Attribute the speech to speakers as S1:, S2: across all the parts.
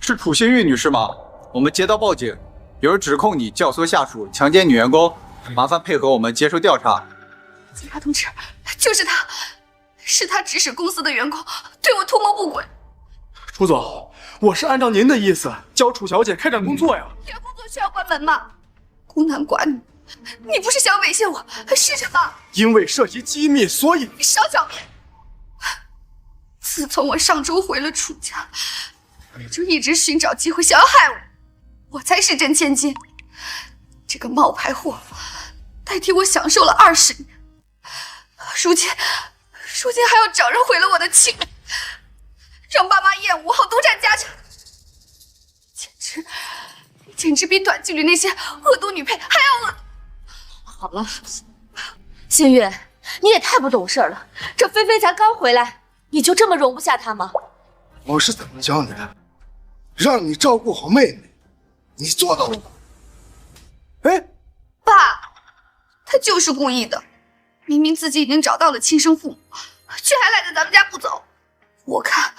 S1: 是楚新玉女士吗？我们接到报警，有人指控你教唆下属强奸女员工，麻烦配合我们接受调查。
S2: 警察同志，就是他，是他指使公司的员工对我图谋不轨。
S3: 楚总，我是按照您的意思教楚小姐开展工作呀。
S2: 这个工作需要关门吗？孤男寡女，你不是想猥亵我，是什么？
S3: 因为涉及机密，所以……
S2: 你少狡辩！自从我上周回了楚家，你就一直寻找机会想要害我，我才是真千金。这个冒牌货代替我享受了20年，如今还要找人毁了我的情，让爸妈厌恶，好独占家产，简直比短剧里那些恶毒女配还要恶毒。
S4: 好了，新月，你也太不懂事了。这菲菲才刚回来，你就这么容不下她吗？
S5: 我是怎么教你的？让你照顾好妹妹，你做到了。
S3: 哎，
S2: 爸，他就是故意的，明明自己已经找到了亲生父母，却还赖在咱们家不走。我看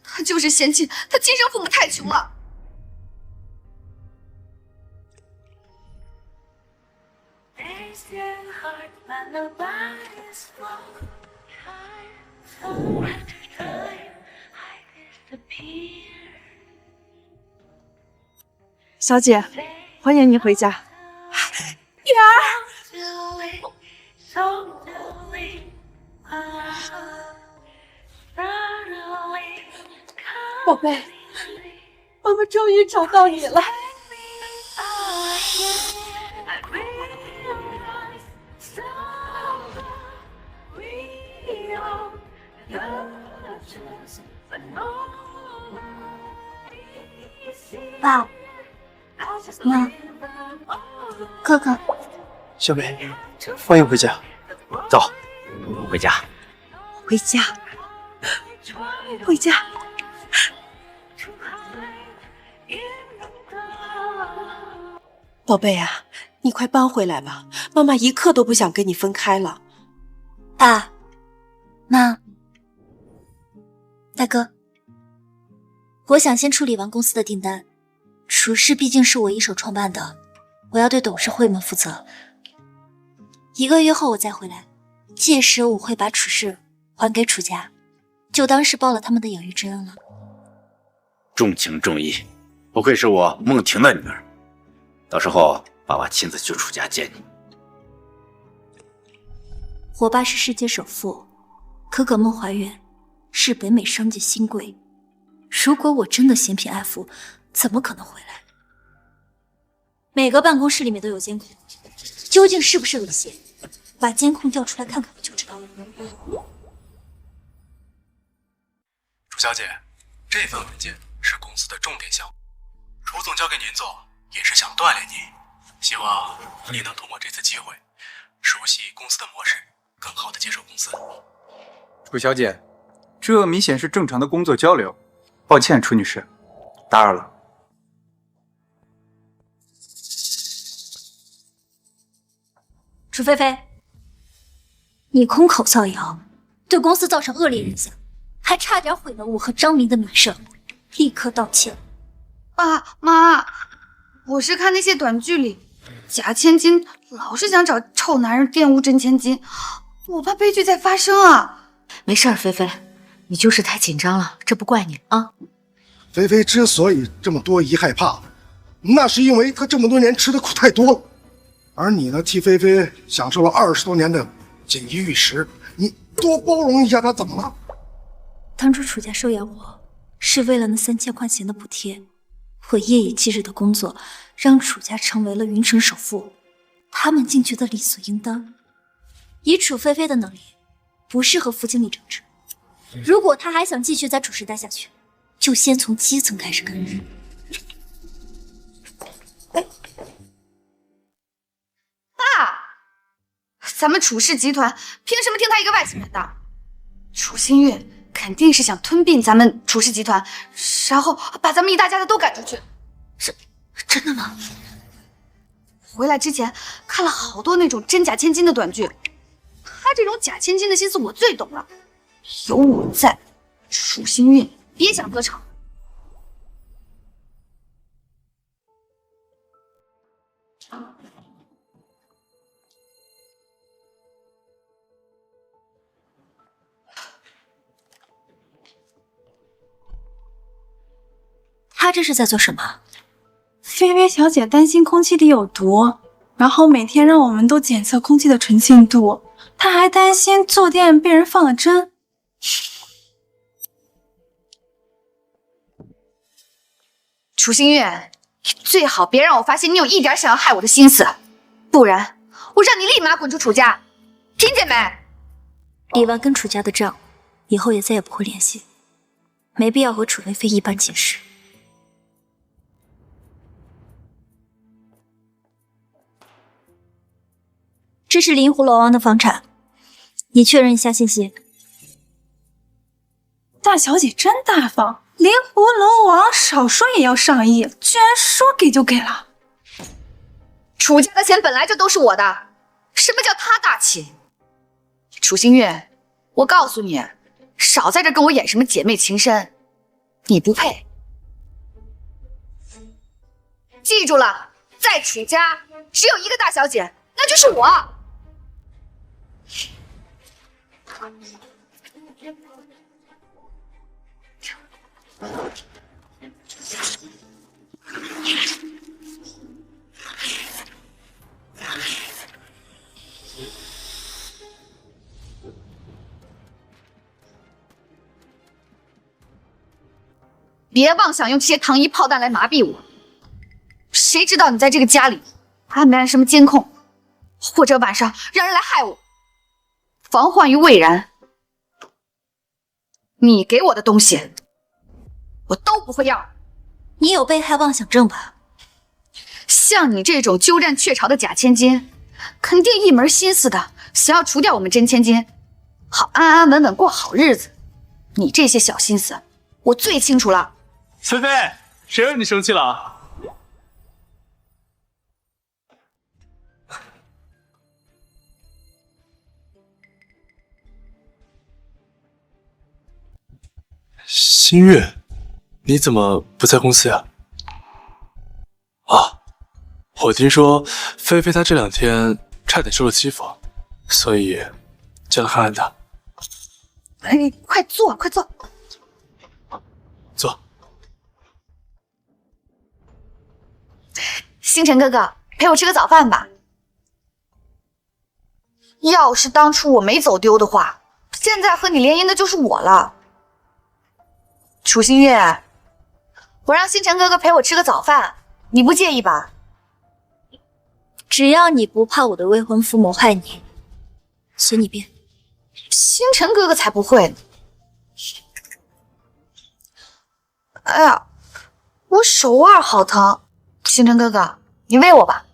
S2: 他就是嫌弃他亲生父母太穷了。
S6: 小姐，欢迎你回家。
S2: 女儿，
S6: 宝贝，妈妈终于找到你了。
S4: 爸妈，哥哥，
S3: 小美，欢迎回家。
S7: 走，回家。
S6: 回家，回家。宝贝啊，你快搬回来吧，妈妈一刻都不想跟你分开了。
S4: 爸妈，大哥，我想先处理完公司的订单，楚氏毕竟是我一手创办的，我要对董事会们负责。1个月后我再回来，届时我会把楚氏还给楚家，就当是报了他们的养育之恩了。
S7: 重情重义，不愧是我孟婷的女儿。到时候爸爸亲自去楚家接你。
S4: 我爸是世界首富，可可梦华苑是北美商界新贵，如果我真的嫌贫爱富，怎么可能回来？每个办公室里面都有监控，究竟是不是猥亵？把监控调出来看看我就知道了。
S3: 楚小姐，这份文件是公司的重点项目，楚总交给您做，也是想锻炼您，希望您能通过这次机会，熟悉公司的模式，更好的接手公司。
S1: 楚小姐，这明显是正常的工作交流，抱歉，楚女士，打扰了。
S4: 楚菲菲，你空口造谣，对公司造成恶劣影响，还差点毁了我和张明的名声，立刻道歉。
S2: 爸妈，我是看那些短剧里，假千金老是想找臭男人玷污真千金，我怕悲剧再发生啊。
S8: 没事儿，菲菲，你就是太紧张了，这不怪你啊。
S5: 菲菲之所以这么多疑害怕，那是因为她这么多年吃的苦太多了，而你呢，替菲菲享受了20多年的锦衣玉食，你多包容一下她怎么了？
S4: 当初楚家收养我，是为了那3000块钱的补贴。我夜以继日的工作，让楚家成为了云城首富，他们竟觉得理所应当。以楚菲菲的能力，不适合副经理整治。如果她还想继续在楚氏待下去，就先从基层开始干预。
S2: 爸，咱们楚氏集团凭什么听他一个外星人的？楚新月肯定是想吞并咱们楚氏集团，然后把咱们一大家子都赶出去。
S8: 真的吗？
S2: 回来之前看了好多那种真假千金的短剧，他这种假千金的心思我最懂了。有我在，楚新月别想得逞。
S4: 她这是在做什么？
S9: 菲菲小姐担心空气里有毒，然后每天让我们都检测空气的纯净度。她还担心坐垫被人放了针。
S2: 楚星月，你最好别让我发现你有一点想要害我的心思，不然我让你立马滚出楚家，听见没？
S4: 李纨跟楚家的账，以后也再也不会联系，没必要和楚菲菲一般见识。这是灵狐楼王的房产，你确认一下信息。
S9: 大小姐真大方，灵狐楼王少说也要上亿，居然说给就给了。
S2: 楚家的钱本来就都是我的，什么叫他大气？楚星月，我告诉你，少在这跟我演什么姐妹情深，你不配。记住了，在楚家只有一个大小姐，那就是我。别妄想用这些糖衣炮弹来麻痹我，谁知道你在这个家里安没安什么监控，或者晚上让人来害我，防患于未然。你给我的东西，我都不会要。
S4: 你有被害妄想症吧？
S2: 像你这种鸠占鹊巢的假千金，肯定一门心思的想要除掉我们真千金，好安安稳稳过好日子。你这些小心思，我最清楚了。
S3: 菲菲，谁让你生气了？新月，你怎么不在公司呀？啊，我听说菲菲她这2天差点受了欺负，所以叫她看看她。
S2: 哎，快坐，快坐。
S3: 坐。
S2: 星辰哥哥，陪我吃个早饭吧。要是当初我没走丢的话，现在和你联姻的就是我了。楚星月，我让星辰哥哥陪我吃个早饭，你不介意吧？
S4: 只要你不怕我的未婚夫谋害你，随你便。
S2: 星辰哥哥才不会呢。哎呀，我手腕好疼。星辰哥哥，你喂我吧。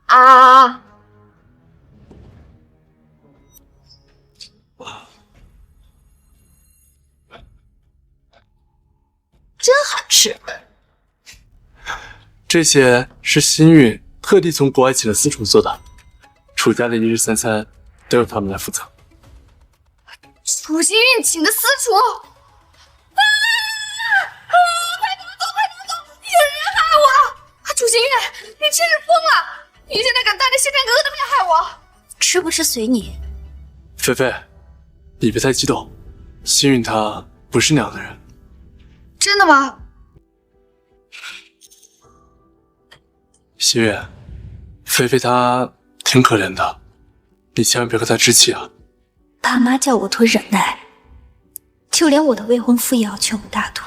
S2: 啊！真好吃。
S3: 这些是新运特地从国外请的私厨做的，楚家的1日3餐都由他们来负责。
S2: 楚新运请的私厨，快拿走，快拿走！有人害我！楚新运，你真是疯了！你现在敢当着星辰哥哥的面害我？
S4: 吃不吃随你。
S3: 菲菲，你别太激动，新运他不是那样的人。
S2: 真的吗？
S3: 新月，菲菲她挺可怜的，你千万别和她置气啊。
S4: 爸妈叫我多忍耐，就连我的未婚夫也要劝我大度。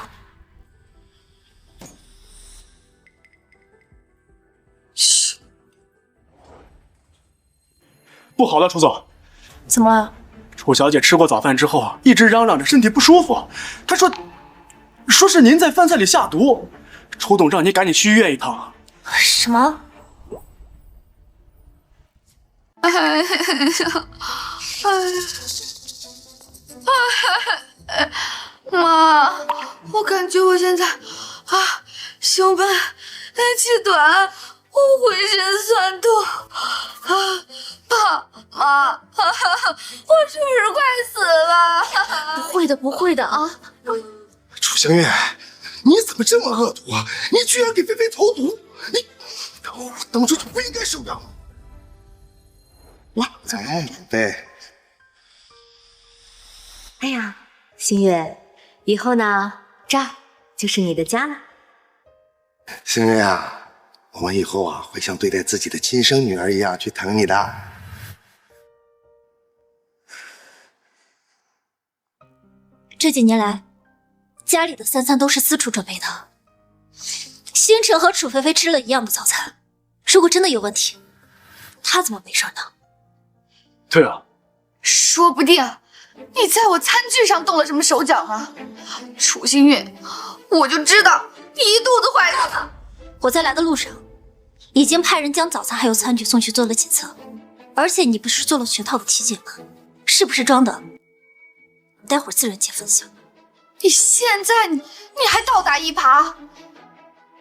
S3: 嘘，不好了，楚总。
S9: 怎么了？
S3: 楚小姐吃过早饭之后一直嚷嚷着身体不舒服，她说是您在饭菜里下毒，楚董让你赶紧去医院一趟。
S4: 什么？
S2: 哎呀，妈，我感觉我现在胸闷、气短，我浑身酸痛妈，我是不是快死了？
S4: 不会的，不会的啊！
S5: 楚星月，你怎么这么恶毒啊？你居然给菲菲投毒！你，我当初就不应该收养你。哎，主妃。
S8: 哎呀，星月，以后呢，这儿就是你的家了。
S5: 星月啊，我们以后啊会像对待自己的亲生女儿一样去疼你的。
S4: 这几年来，家里的3餐都是私厨准备的。星辰和楚菲菲吃了一样的早餐，如果真的有问题，他怎么没事呢？
S3: 对啊，
S2: 说不定你在我餐具上动了什么手脚呢？楚星月，我就知道你一肚子坏了。
S4: 我在来的路上，已经派人将早餐还有餐具送去做了检测，而且你不是做了全套的体检吗？是不是装的？待会儿自然见分晓。
S2: 你现在你还倒打一耙？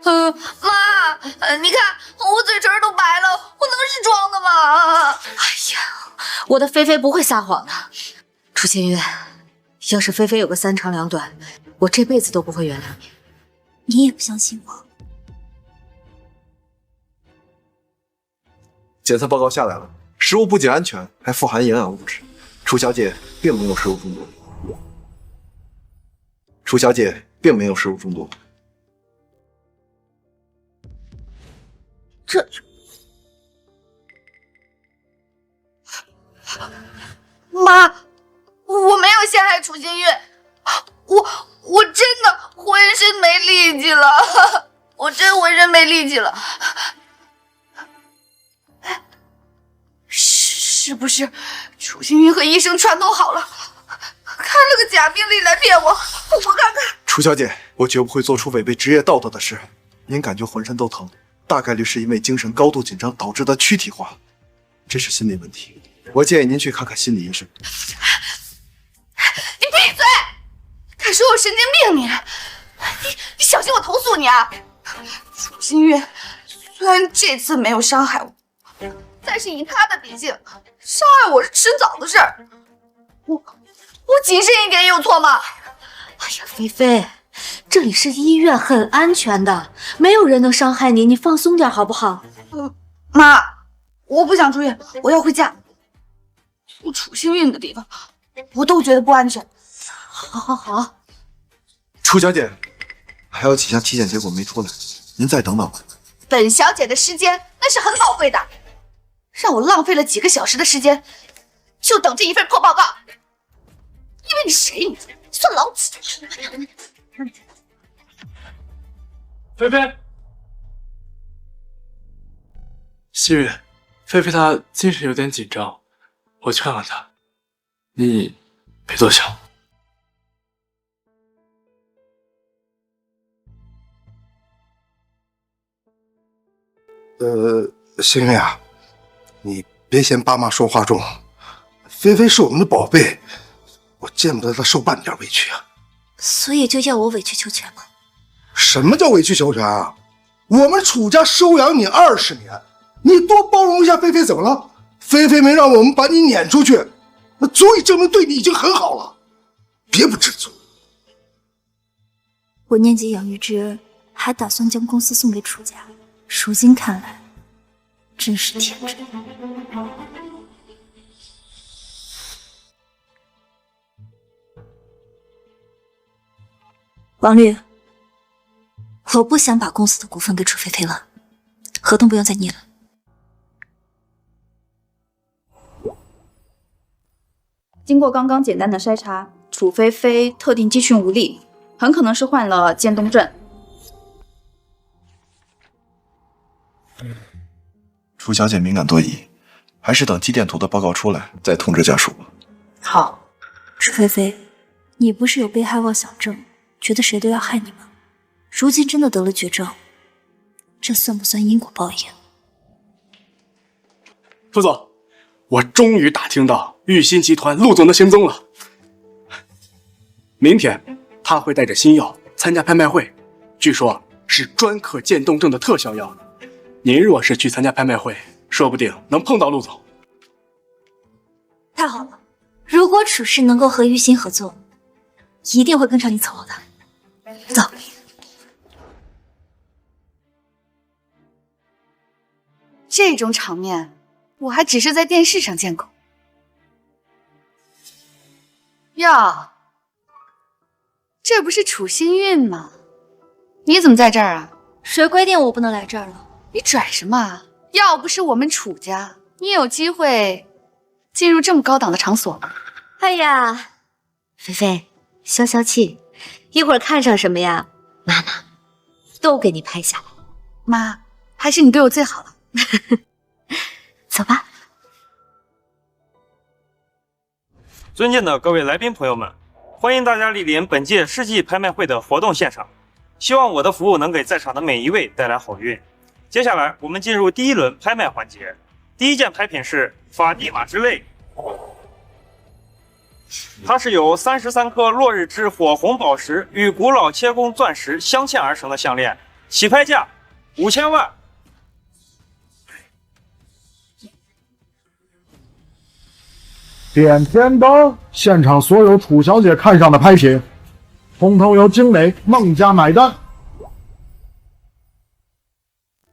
S2: 妈，你看我嘴唇都白了，我能是装的吗？
S8: 哎呀，我的菲菲不会撒谎的。楚新月，要是菲菲有个3长2短，我这辈子都不会原谅你。
S4: 你也不相信我？
S10: 检测报告下来了，食物不仅安全，还富含营养物质。楚小姐并没有食物中毒。楚小姐并没有食物中毒。
S2: 妈，我没有陷害楚新月，我真的浑身没力气了，我真浑身没力气了。是不是楚新月和医生串通好了，开了个假病历来骗我？我看看。
S10: 楚小姐，我绝不会做出违背职业道德的事。您感觉浑身都疼，大概率是因为精神高度紧张导致的躯体化，这是心理问题。我建议您去看看心理医生。
S2: 你闭嘴！敢说我神经病你小心我投诉你啊！楚新月虽然这次没有伤害我，但是以他的秉性，伤害我是迟早的事儿。我谨慎一点也有错吗？
S8: 哎呀，菲菲，这里是医院，很安全的，没有人能伤害你，你放松点好不好？
S2: 妈，我不想住院，我要回家。有楚星运的地方，我都觉得不安全。
S8: 好。
S10: 楚小姐，还有几项体检结果没出来，您再等等。
S2: 本小姐的时间那是很宝贵的，让我浪费了几个小时的时间，就等这一份破报告。因为你谁？你算老几？
S3: 菲菲，希雨，菲菲她精神有点紧张，我去看看她，你别多想。
S5: 星月啊，你别嫌爸妈说话重，菲菲是我们的宝贝，我见不得她受半点委屈啊。
S4: 所以就要我委曲求全吗？
S5: 什么叫委曲求全啊？我们楚家收养你20年，你多包容一下菲菲怎么了？菲菲没让我们把你撵出去，那足以证明对你已经很好了，别不知足。
S4: 我念及养育之恩，还打算将公司送给楚家，如今看来，真是天真。王律，我不想把公司的股份给楚菲菲了，合同不用再拟了。
S9: 经过刚刚简单的筛查，楚菲菲特定肌群无力，很可能是患了渐冻症。
S10: 楚小姐敏感多疑，还是等肌电图的报告出来再通知家属吧。
S4: 好。楚菲菲，你不是有被害妄想症，觉得谁都要害你吗？如今真的得了绝症，这算不算因果报应？
S3: 副总，我终于打听到玉鑫集团陆总的行踪了。明天他会带着新药参加拍卖会，据说是专克渐冻症的特效药。您若是去参加拍卖会，说不定能碰到陆总。
S4: 太好了，如果楚氏能够和玉鑫合作，一定会跟上你走的。走。
S2: 这种场面，我还只是在电视上见过。哟，这不是楚新韵吗？你怎么在这儿啊？
S4: 谁规定我不能来这儿了？
S2: 你拽什么啊？要不是我们楚家，你有机会进入这么高档的场所吗？
S8: 哎呀，菲菲，消消气，一会儿看上什么呀，妈妈都给你拍下来。
S2: 妈，还是你对我最好了。
S8: 走吧。
S11: 尊敬的各位来宾朋友们，欢迎大家莅临本届世纪拍卖会的活动现场。希望我的服务能给在场的每一位带来好运。接下来我们进入第一轮拍卖环节。第一件拍品是法蒂玛之泪，它是由33颗落日之火红宝石与古老切工钻石镶嵌而成的项链，起拍价5000万。
S5: 点天灯，现场所有楚小姐看上的拍品，通通由精美孟家买单。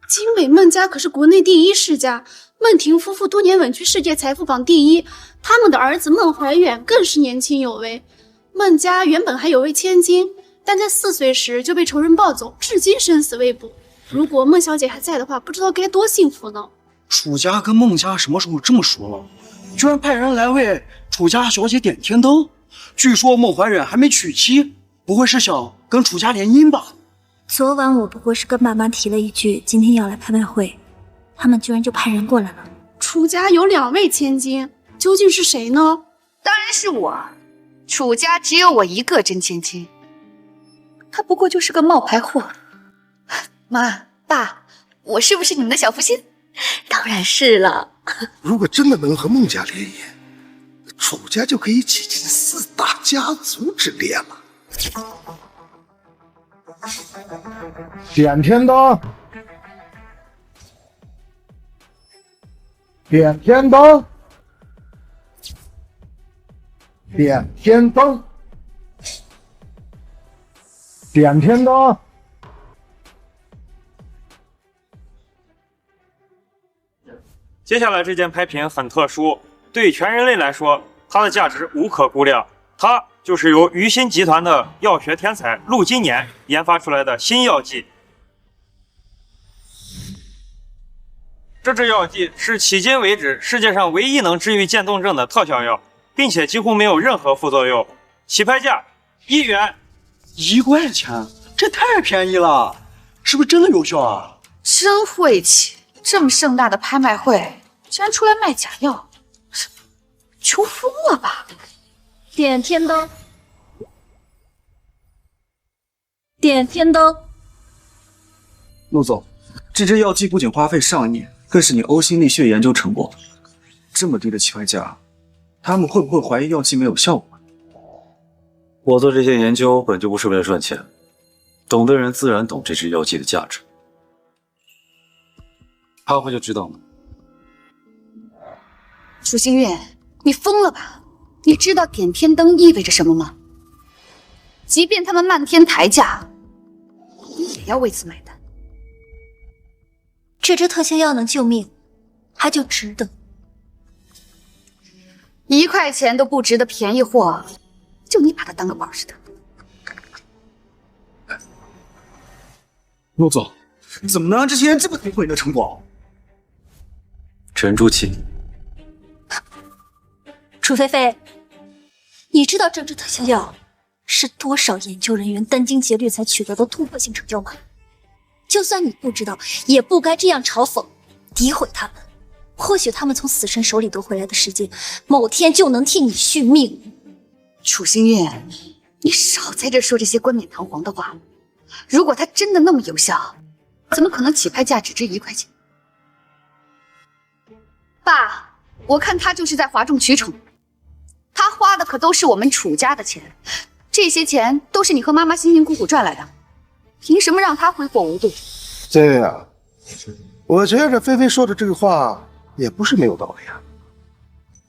S9: 精美孟家可是国内第一世家，孟婷夫妇多年稳居世界财富榜第一，他们的儿子孟怀远更是年轻有为。孟家原本还有位千金，但在4岁时就被仇人抱走，至今生死未卜。如果孟小姐还在的话，不知道该多幸福呢。
S12: 楚家跟孟家什么时候这么熟了？居然派人来为楚家小姐点天灯。据说孟怀远还没娶妻，不会是想跟楚家联姻吧？
S4: 昨晚我不过是跟爸妈提了一句今天要来拍卖会，他们居然就派人过来了。
S9: 楚家有2位千金，究竟是谁呢？
S2: 当然是我，楚家只有我一个真千金，他不过就是个冒牌货。妈爸，我是不是你们的小福星？
S8: 当然是了。
S5: 如果真的能和孟家联姻，楚家就可以挤进4大家族之列了。点天灯，点天灯，点天灯，点天灯。
S11: 接下来这件拍品很特殊，对全人类来说，它的价值无可估量。它就是由于心集团的药学天才陆金年研发出来的新药剂。这支药剂是迄今为止世界上唯一能治愈渐冻症的特效药，并且几乎没有任何副作用。起拍价1元。
S12: 1块钱，这太便宜了，是不是真的有效啊？
S2: 真晦气！这么盛大的拍卖会，居然出来卖假药，穷疯了吧？
S4: 点天灯，点天灯。
S12: 陆总，这支药剂不仅花费上亿，更是你呕心沥血研究成果。这么低的起拍价，他们会不会怀疑药剂没有效果？
S13: 我做这些研究本就不是为了赚钱，懂的人自然懂这支药剂的价值。他会就知道吗？
S2: 楚心月，你疯了吧？你知道点天灯意味着什么吗？即便他们漫天抬价，你也要为此买单。
S4: 这支特效药能救命，它就值得。
S2: 1块钱都不值的便宜货，就你把它当个宝似的。
S12: 陆总，怎么能让这些人这么诋毁你的成果？
S13: 沉住气。
S4: 楚菲菲，你知道这支特效药是多少研究人员殚精竭虑才取得的突破性成就吗？就算你不知道，也不该这样嘲讽、诋毁他们。或许他们从死神手里夺回来的时间，某天就能替你续命。
S2: 楚心月，你少在这说这些冠冕堂皇的话。如果它真的那么有效，怎么可能起拍价只值1块钱？爸，我看他就是在哗众取宠。他花的可都是我们楚家的钱，这些钱都是你和妈妈辛辛苦苦赚来的，凭什么让他挥霍无度？
S5: 这样，我觉着菲菲说的这个话也不是没有道理啊。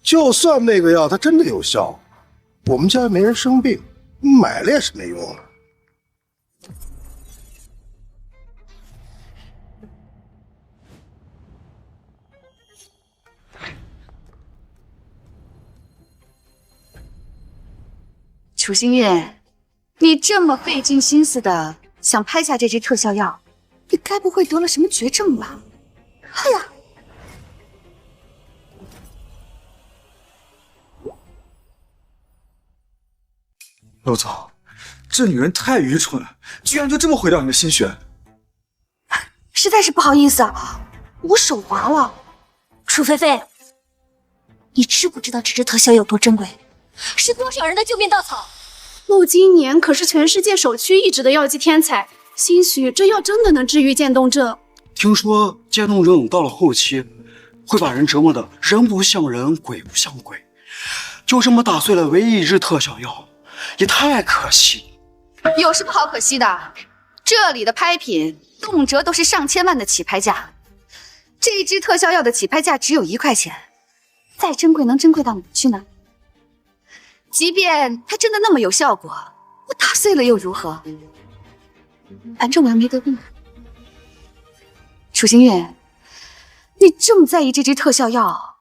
S5: 就算那个药它真的有效，我们家没人生病，买了也是没用的。
S2: 楚星运，你这么费尽心思的想拍下这支特效药，你该不会得了什么绝症吧？哎呀！
S10: 陆总，这女人太愚蠢了，居然就这么毁掉你的心血。
S2: 实在是不好意思啊，我手滑了。
S4: 楚菲菲，你知不知道这支特效有多珍贵？是多少人的救命稻草？
S9: 陆金年可是全世界首屈一指的药剂天才，兴许这药真的能治愈渐冻症。
S12: 听说渐冻症到了后期，会把人折磨的人不像人，鬼不像鬼。就这么打碎了唯一一支特效药，也太可惜。
S2: 有什么好可惜的？这里的拍品动辄都是上千万的起拍价，这一支特效药的起拍价只有1块钱，再珍贵能珍贵到哪去呢？即便它真的那么有效果，我打碎了又如何？反正我又没得病。楚星月，你这么在意这支特效药，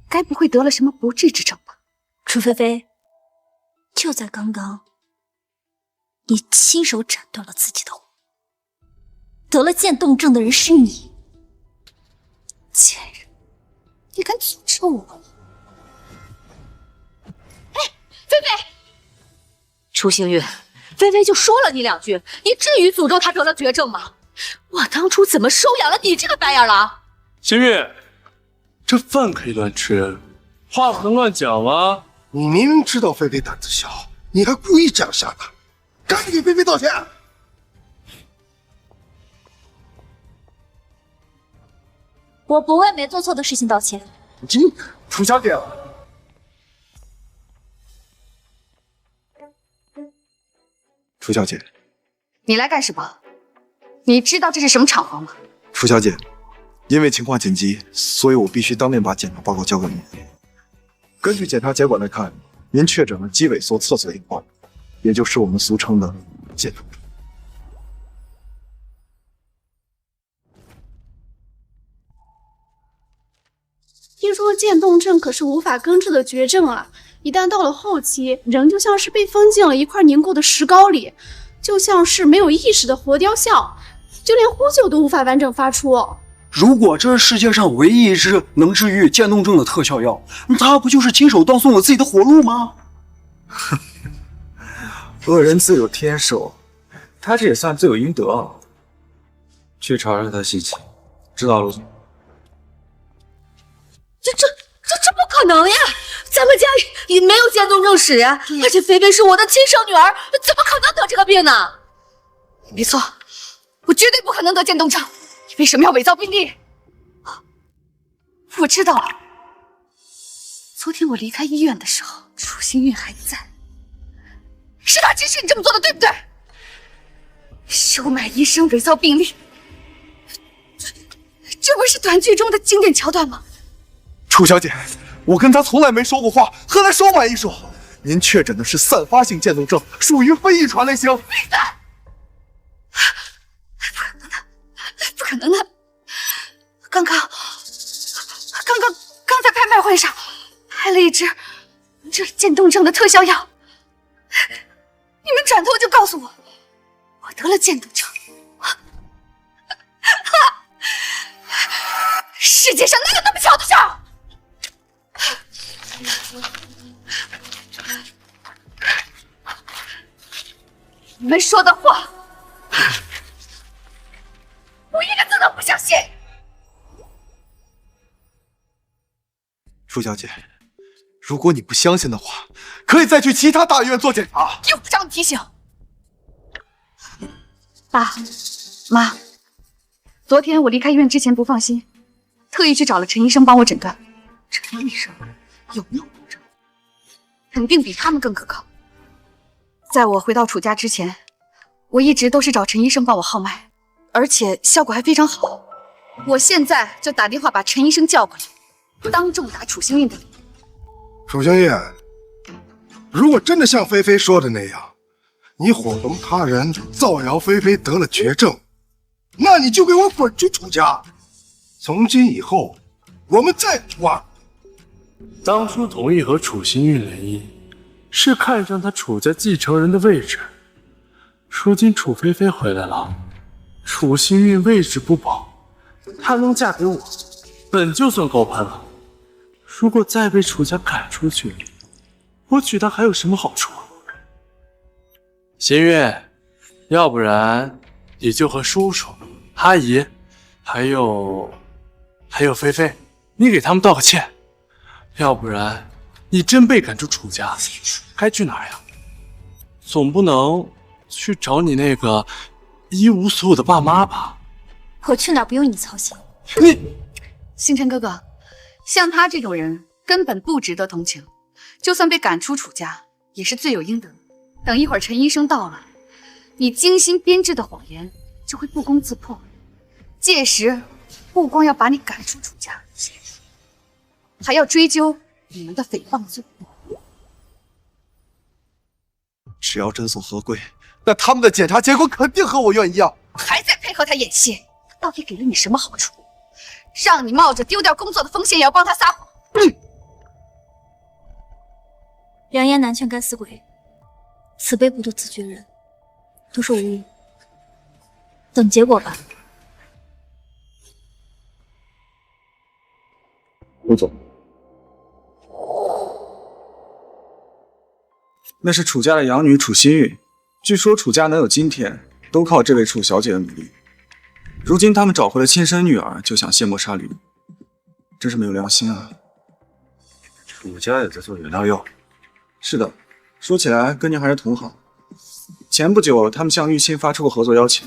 S2: 该不会得了什么不治之症吧？
S4: 楚菲菲，就在刚刚，你亲手斩断了自己的魂。得了渐冻症的人是你，
S2: 贱人，你敢诅咒我？
S8: 菲菲，楚星月，菲菲就说了你2句，你至于诅咒她得了绝症吗？我当初怎么收养了你这个白眼狼？
S14: 星月，这饭可以乱吃，话不能乱讲啊！
S5: 你明明知道菲菲胆子小，你还故意这样吓她，赶紧给菲菲道歉！
S4: 我不为没做错的事情道歉。
S10: 楚小姐，楚小姐，
S2: 你来干什么？你知道这是什么场合吗？
S10: 楚小姐，因为情况紧急，所以我必须当面把检查报告交给您。根据检查结果来看，您确诊了肌萎缩侧索硬化，也就是我们俗称的渐冻症。
S9: 听说渐冻症可是无法根治的绝症啊！一旦到了后期，人就像是被封进了一块凝固的石膏里，就像是没有意识的活雕像，就连呼救都无法完整发出。
S12: 如果这是世界上唯一一支能治愈渐冻症的特效药，他不就是亲手断送了自己的活路吗？
S10: 恶人自有天收，
S13: 他这也算罪有应得啊。去查查他的心情，知道陆总。
S8: 这不可能呀！咱们家也没有渐冻症史呀，而且菲菲是我的亲生女儿，怎么可能得这个病呢？
S2: 没错，我绝对不可能得渐冻症。你为什么要伪造病历？我知道了，昨天我离开医院的时候，楚星运还在，是他指使你这么做的，对不对？收买医生，伪造病历，这不是短剧中的经典桥段吗？
S10: 楚小姐，我跟他从来没说过话，何来收买一说？您确诊的是散发性渐冻症，属于非遗传类型。
S2: 不可能的！刚在拍卖会上拍了一支这渐冻症的特效药，你们转头就告诉我得了渐冻症。世界上哪有那么巧的事儿？你们说的话，我一个字都不相信。
S10: 舒小姐，如果你不相信的话，可以再去其他大医院做检查。
S2: 用不着你提醒。爸妈，昨天我离开医院之前不放心，特意去找了陈医生帮我诊断。陈医生有没有病症，肯定比他们更可靠。在我回到楚家之前，我一直都是找陈医生帮我号脉，而且效果还非常好。我现在就打电话把陈医生叫过来，当众打楚星运的脸。
S5: 楚星运，如果真的像菲菲说的那样，你伙同他人造谣菲菲得了绝症，那你就给我滚出楚家！从今以后，我们再无瓜葛。
S14: 当初同意和楚星运联姻，是看上他楚家继承人的位置。如今楚菲菲回来了，楚幸运位置不保，她能嫁给我，本就算高攀了。如果再被楚家赶出去，我娶她还有什么好处？新月，要不然你就和叔叔、阿姨，还有菲菲，你给他们道个歉。要不然你真被赶出楚家，该去哪儿呀？总不能去找你那个一无所有的爸妈吧？
S4: 我去哪儿不用你操心。
S2: 星辰哥哥，像他这种人根本不值得同情，就算被赶出楚家，也是罪有应得。等一会儿陈医生到了，你精心编织的谎言就会不攻自破，届时不光要把你赶出楚家，还要追究你们的诽谤罪。
S10: 只要诊所合规，那他们的检查结果肯定和我院一样。
S2: 还在配合他演戏，他到底给了你什么好处？让你冒着丢掉工作的风险也要帮他撒谎。
S4: 良言难劝该死鬼，此辈不得自绝人，都是无误。等结果吧。
S10: 陆总，那是楚家的养女楚新玉，据说楚家能有今天，都靠这位楚小姐的努力。如今他们找回了亲生女儿，就想卸磨杀驴，真是没有良心啊！
S13: 楚家也在做原料药。
S10: 是的，说起来跟您还是同行。前不久他们向玉清发出过合作邀请，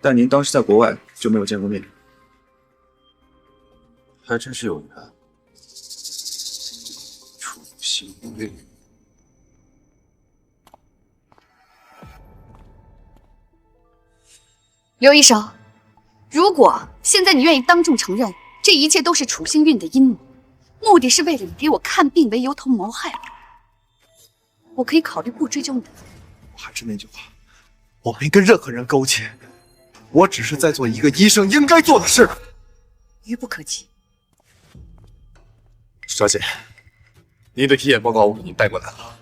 S10: 但您当时在国外，就没有见过面。
S13: 还真是有缘。楚新玉。
S2: 刘医生，如果现在你愿意当众承认这一切都是楚星运的阴谋，目的是为了以给我看病为由头谋害我，我可以考虑不追究你的。
S10: 还是那句话，我没跟任何人勾结，我只是在做一个医生应该做的事。
S2: 愚不可及。
S14: 楚小姐，您的体检报告我给您带过来了。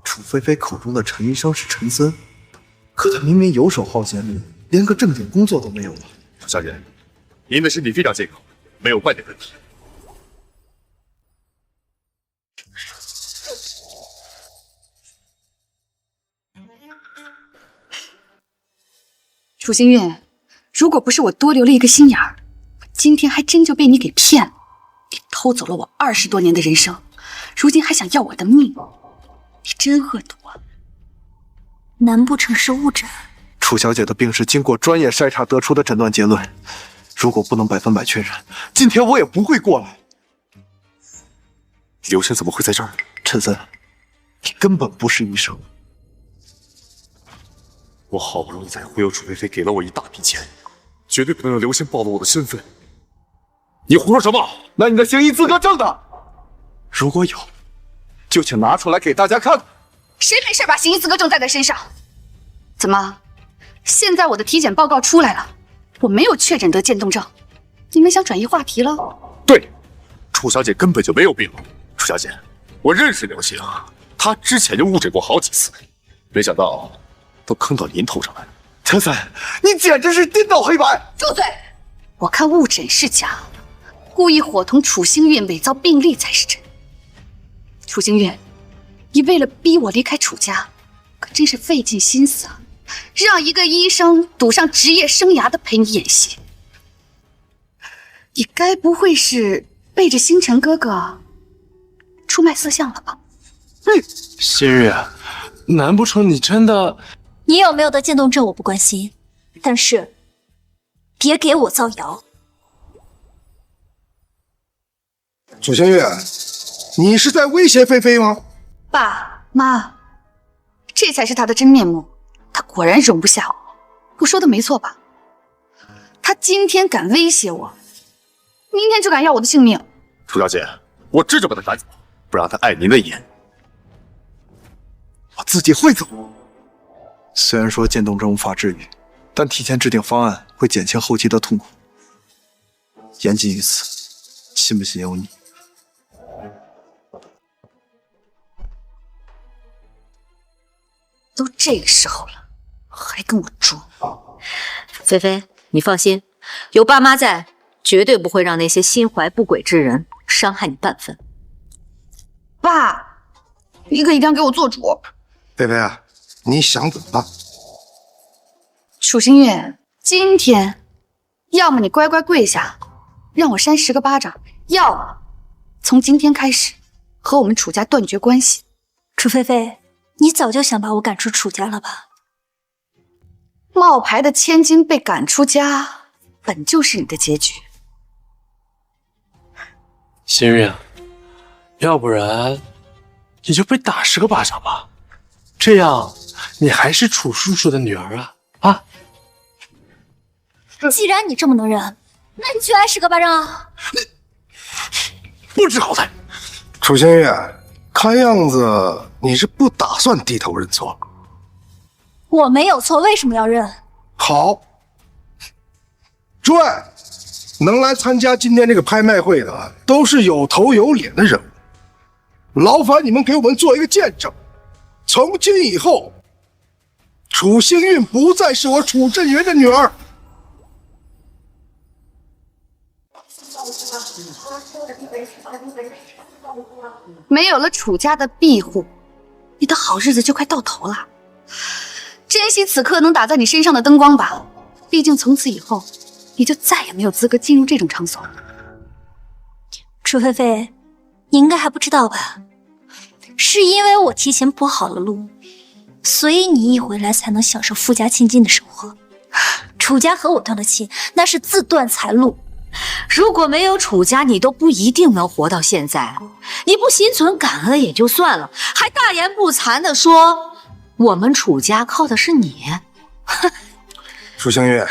S10: 楚菲菲口中的陈医生是陈森，可他明明游手好闲，连个正经工作都没有了。
S14: 楚小姐，您的身体非常健康，没有半点问题。
S2: 楚星运，如果不是我多留了一个心眼儿，我今天还真就被你给骗了。你偷走了我20多年的人生，如今还想要我的命，你真恶毒啊！
S4: 难不成是误诊？
S10: 楚小姐的病是经过专业筛查得出的诊断结论，如果不能100%确认，今天我也不会过来。
S14: 刘晨怎么会在这儿？
S10: 陈森，你根本不是医生。
S14: 我好不容易才忽悠楚菲菲给了我一大笔钱，绝对不能让刘星暴露我的身份。你胡说什么？
S10: 那你的行医资格证呢？如果有，就请拿出来给大家看看。
S2: 谁没事把行医资格证带在身上？怎么，现在我的体检报告出来了，我没有确诊得渐冻症，你们想转移话题了？
S14: 对，楚小姐根本就没有病。楚小姐，我认识刘星，他之前就误诊过好几次，没想到都坑到您头上来。
S10: 陈森，你简直是颠倒黑白！
S2: 住嘴！我看误诊是假，故意伙同楚星运伪造病历才是真。楚星运，你为了逼我离开楚家，可真是费尽心思啊！让一个医生赌上职业生涯的陪你演戏，你该不会是背着星辰哥哥出卖色相了吧？
S14: 新月，难不成你真的……
S4: 你有没有得渐冻症我不关心，但是别给我造谣。
S5: 楚星月，你是在威胁菲菲吗？
S2: 爸妈，这才是他的真面目。他果然容不下我，我说的没错吧？他今天敢威胁我，明天就敢要我的性命。
S14: 楚小姐，我这就把他赶走，不让他碍您的眼。
S10: 我自己会走。虽然说渐冻症无法治愈，但提前制定方案会减轻后期的痛苦。言尽于此，信不信由你。
S8: 都这个时候了，还跟我装。菲菲，你放心，有爸妈在，绝对不会让那些心怀不轨之人伤害你半分。
S2: 爸，你可一定要给我做主。
S5: 菲菲啊，你想怎么办？
S2: 楚星月，今天要么你乖乖跪下，让我扇10个巴掌，要么从今天开始和我们楚家断绝关系。
S4: 楚菲菲，你早就想把我赶出楚家了吧？
S2: 冒牌的千金被赶出家，本就是你的结局。
S14: 心月，要不然你就被打10个巴掌吧，这样你还是楚叔叔的女儿啊！啊！
S4: 既然你这么能忍，那你就来10个巴掌啊！
S14: 不知好歹。
S5: 楚星月，看样子你是不打算低头认错。
S4: 我没有错，为什么要认？
S5: 好，诸位，能来参加今天这个拍卖会的，都是有头有脸的人物。劳烦你们给我们做一个见证，从今以后，楚星韵不再是我楚镇元的女儿。
S2: 没有了楚家的庇护，你的好日子就快到头了。珍惜此刻能打在你身上的灯光吧，毕竟从此以后，你就再也没有资格进入这种场所。
S4: 楚菲菲，你应该还不知道吧？是因为我提前铺好了路，所以你一回来才能享受富家千金的生活。楚家和我断了亲，那是自断财路。
S8: 如果没有楚家，你都不一定能活到现在。你不心存感恩也就算了，还大言不惭地说我们楚家靠的是你。
S5: 楚星月，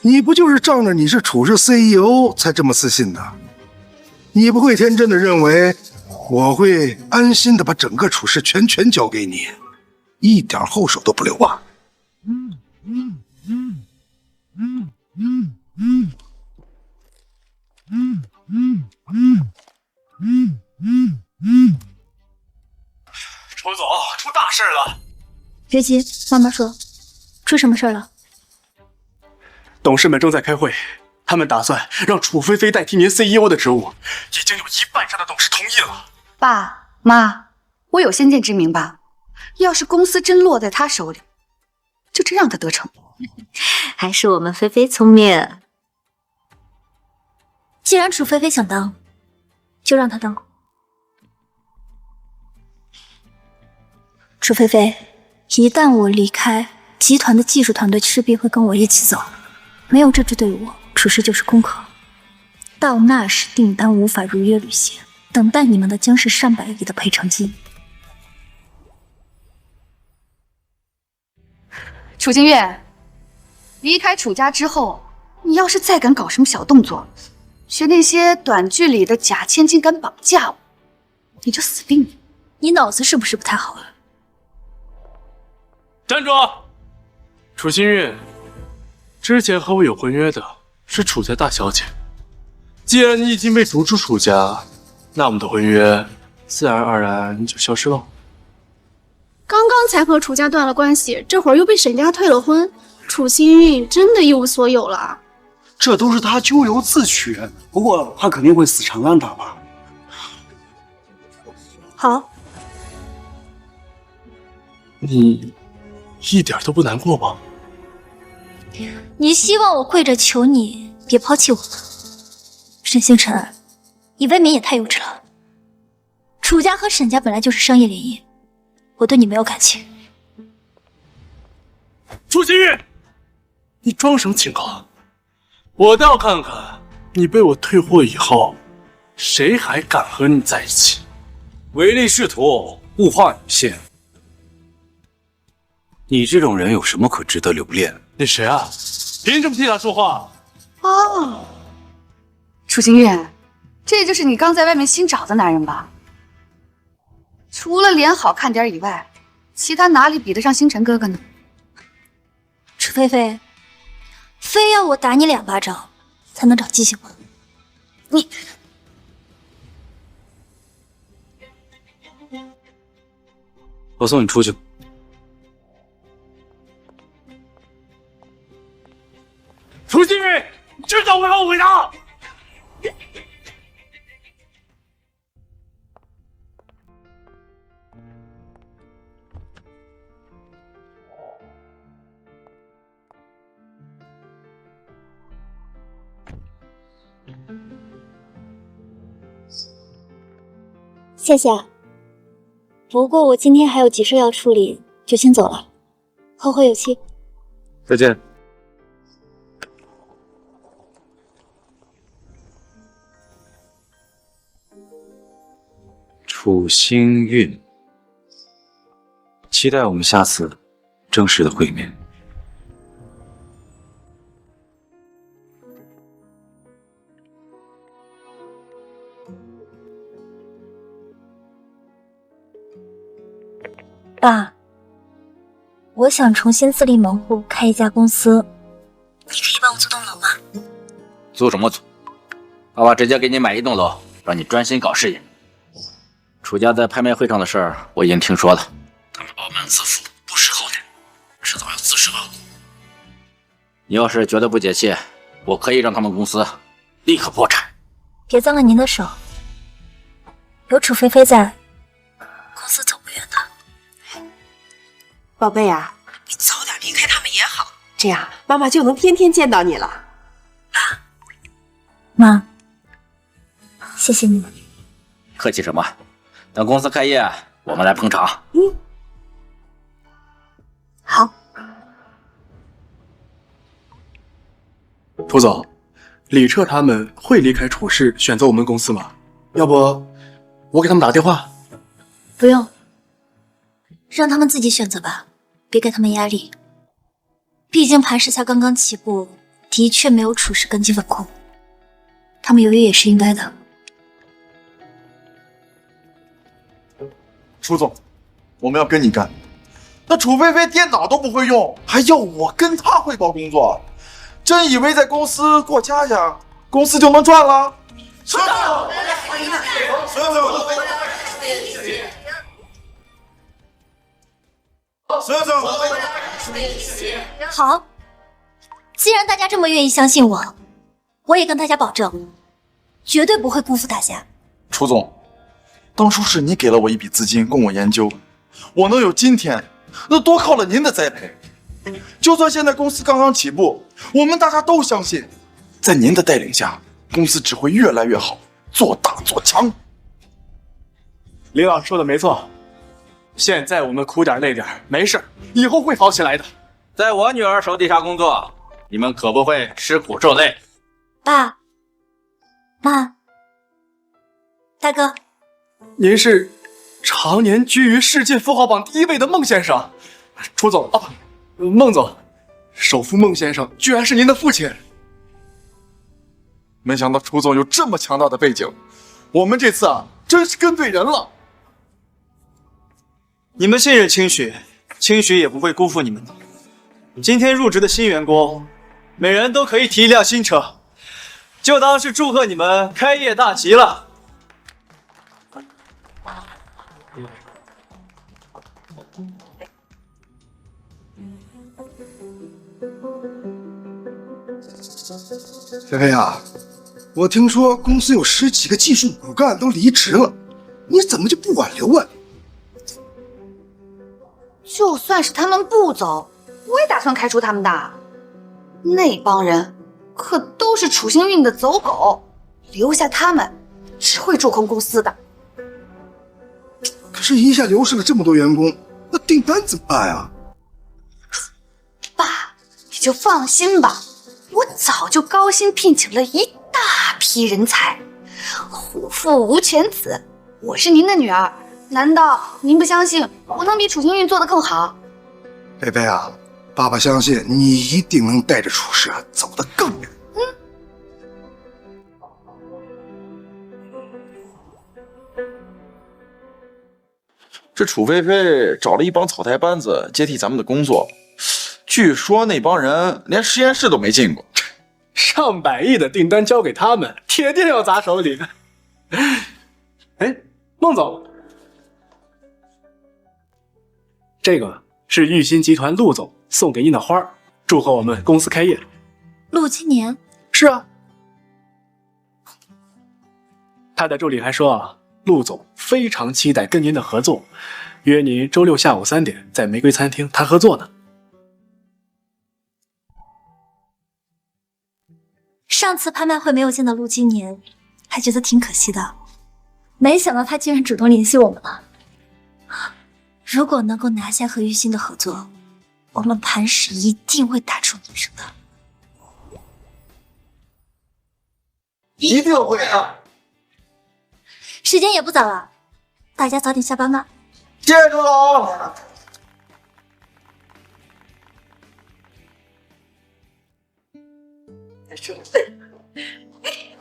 S5: 你不就是仗着你是楚氏 CEO 才这么自信的？你不会天真的认为我会安心的把整个楚氏全权交给你，一点后手都不留吧？
S11: 楚总，出大事了！
S4: 别急，慢慢说，出什么事了？
S11: 董事们正在开会，他们打算让楚菲菲代替您 CEO 的职务，已经有1半以上的董事同意了。
S2: 爸妈，我有先见之明吧？要是公司真落在他手里，就真让他得逞。
S8: 还是我们菲菲聪明。
S4: 既然楚菲菲想当，就让她当。楚菲菲，一旦我离开，集团的技术团队势必会跟我一起走。没有这支队伍，楚氏就是空壳。到那时，订单无法如约履行，等待你们的将是上百亿的赔偿金。
S2: 楚清月，离开楚家之后，你要是再敢搞什么小动作，学那些短剧里的假千金敢绑架我，你就死定了。
S4: 你脑子是不是不太好了？
S14: 站住！楚新月，之前和我有婚约的是楚家大小姐，既然你已经被逐出楚家，那我们的婚约自然而然就消失了。
S9: 刚刚才和楚家断了关系，这会儿又被沈家退了婚，楚新韵真的一无所有了。
S12: 这都是他咎由自取，不过他肯定会死缠烂打吧。
S4: 好，
S14: 你一点都不难过吗？
S4: 你希望我跪着求你别抛弃我吗？沈星辰，你未免也太幼稚了。楚家和沈家本来就是商业联姻，我对你没有感情。
S14: 楚新月，你装什么清高？我倒要看看你被我退货以后，谁还敢和你在一起？
S13: 唯利是图，物化女性。你这种人有什么可值得留恋？
S14: 你谁啊？凭什么替他说话？
S2: 哦，楚清月，这就是你刚在外面新找的男人吧？除了脸好看点以外，其他哪里比得上星辰哥哥呢？
S4: 楚菲菲，非要我打你2巴掌才能长记性吗？
S2: 你
S13: 我送你出去。
S11: 会后悔的。
S4: 谢谢。不过我今天还有急事要处理，就先走了。后会有期。
S13: 再见。楚星运，期待我们下次正式的会面。
S4: 爸，我想重新自立门户，开一家公司，你可以帮我做栋楼吗？
S7: 租什么租？爸爸直接给你买一栋楼，让你专心搞事业。楚家在拍卖会上的事儿我已经听说了，他们傲慢自负，不识好歹，迟早要自食恶果。你要是觉得不解气，我可以让他们公司立刻破产。
S4: 别脏了您的手，有楚菲菲在，公司走不远的。
S6: 宝贝啊，你早点离开他们也好，这样妈妈就能天天见到你了。
S4: 妈，谢谢你。
S7: 客气什么？等公司开业，我们来捧场。
S4: 好。
S14: 楚总，李彻他们会离开楚氏选择我们公司吗？要不我给他们打个电话？
S4: 不用，让他们自己选择吧，别给他们压力。毕竟盘石才刚刚起步，的确没有楚氏根基稳固，他们犹豫也是应该的。
S10: 楚总，我们要跟你干。那楚菲菲电脑都不会用，还要我跟她汇报工作，真以为在公司过家家，公司就能赚了？是的。
S4: 好，既然大家这么愿意相信我，我也跟大家保证，绝对不会辜负大家。
S10: 楚总，当初是你给了我一笔资金供我研究，我能有今天，那多靠了您的栽培。就算现在公司刚刚起步，我们大家都相信，在您的带领下，公司只会越来越好，做大做强。
S14: 李老师说的没错，现在我们苦点累点没事，以后会好起来的。
S7: 在我女儿手底下工作，你们可不会吃苦受累。
S4: 爸妈，大哥，
S14: 您是常年居于世界富豪榜第1位的孟先生，楚总啊，孟总，首富孟先生居然是您的父亲。
S10: 没想到楚总有这么强大的背景，我们这次啊，真是跟对人了。
S12: 你们信任清许，清许也不会辜负你们的。今天入职的新员工，每人都可以提一辆新车，就当是祝贺你们开业大吉了。
S5: 菲菲啊，我听说公司有10几个技术骨干都离职了，你怎么就不挽留啊？
S2: 就算是他们不走，我也打算开除他们的。那帮人可都是楚星运的走狗，留下他们只会蛀空公司的。
S5: 可是，一下流失了这么多员工，那订单怎么办呀？
S2: 爸，你就放心吧，我早就高薪聘请了一大批人才。虎父无犬子，我是您的女儿，难道您不相信我能比楚星运做得更好？
S5: 菲菲啊，爸爸相信你一定能带着楚氏走得更远。
S10: 这楚菲菲找了一帮草台班子接替咱们的工作，据说那帮人连实验室都没进过。
S14: 上百亿的订单交给他们，铁定要砸手里。哎，孟总，这个是玉鑫集团陆总送给您的花，祝贺我们公司开业。
S4: 陆今年
S14: 是啊，他的助理还说啊，陆总非常期待跟您的合作，约您周六下午3点在玫瑰餐厅谈合作呢。
S4: 上次拍卖会没有见到陆金年，还觉得挺可惜的，没想到他竟然主动联系我们了。如果能够拿下和玉欣的合作，我们磐石一定会打出名声的。
S5: 一定会的。
S4: 时间也不早了，大家早点下班吧。
S5: 记住了哦。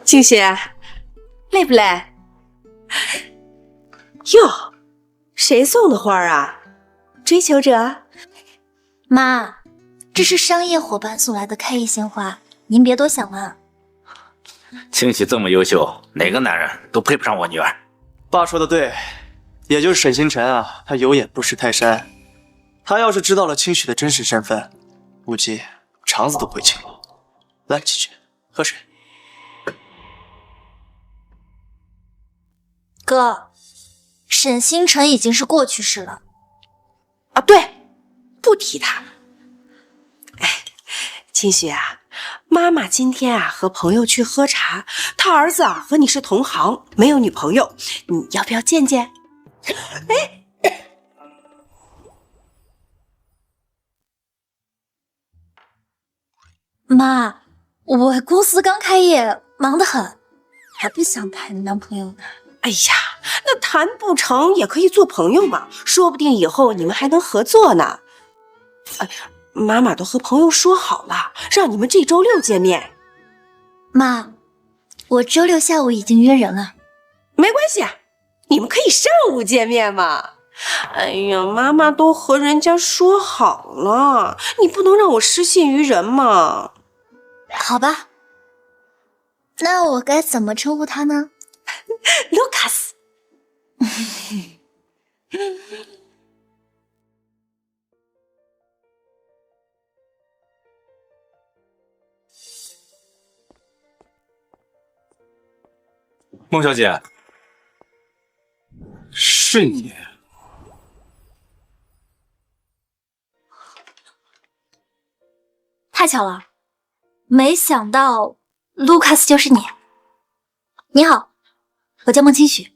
S6: 静雪，累不累？哟，谁送的花啊？追求者？
S4: 妈，这是商业伙伴送来的开业鲜花，您别多想了。
S7: 清喜这么优秀，哪个男人都配不上我女儿。
S15: 爸说的对，也就是沈星辰啊，他有眼不识泰山。他要是知道了清许的真实身份，估计肠子都会青了。来，启雪，喝水。
S4: 哥，沈星辰已经是过去式了。
S6: 啊，对，不提他。哎，清雪啊，妈妈今天啊和朋友去喝茶，他儿子啊和你是同行，没有女朋友，你要不要见见？哎，
S4: 妈，我公司刚开业，忙得很，还不想谈男朋友呢。
S6: 哎呀，那谈不成也可以做朋友嘛，说不定以后你们还能合作呢。哎，妈妈都和朋友说好了，让你们这周六见面。
S4: 妈，我周六下午已经约人了。
S6: 没关系，你们可以上午见面嘛。哎呀，妈妈都和人家说好了，你不能让我失信于人嘛。
S4: 好吧，那我该怎么称呼他呢？
S6: 卢卡斯。
S13: 孟小姐，是你。
S4: 太巧了，没想到卢卡斯就是你。你好，我叫孟清许。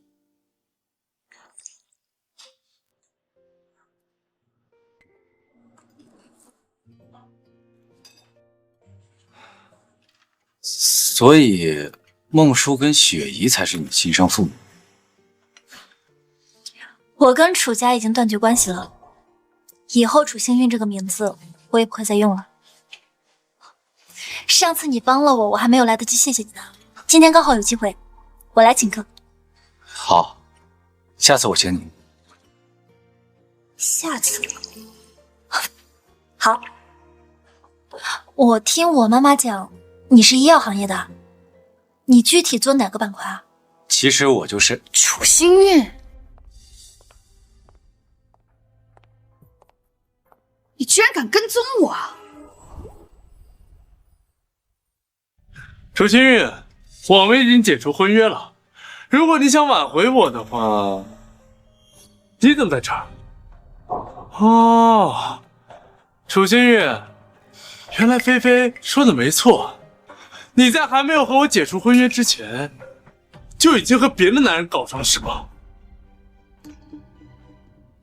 S13: 所以孟叔跟雪姨才是你亲生父母。
S4: 我跟楚家已经断绝关系了，以后楚幸运这个名字我也不会再用了。上次你帮了我，我还没有来得及谢谢你呢。今天刚好有机会，我来请客。
S13: 好，下次我请你。
S4: 下次？好。我听我妈妈讲，你是医药行业的，你具体做哪个板块啊？
S13: 其实我就是
S2: 楚幸运，你居然敢跟踪我！
S14: 楚幸运，我们已经解除婚约了。如果你想挽回我的话，你怎么在这儿？哦，楚幸运，原来菲菲说的没错，你在还没有和我解除婚约之前，就已经和别的男人搞上是吧？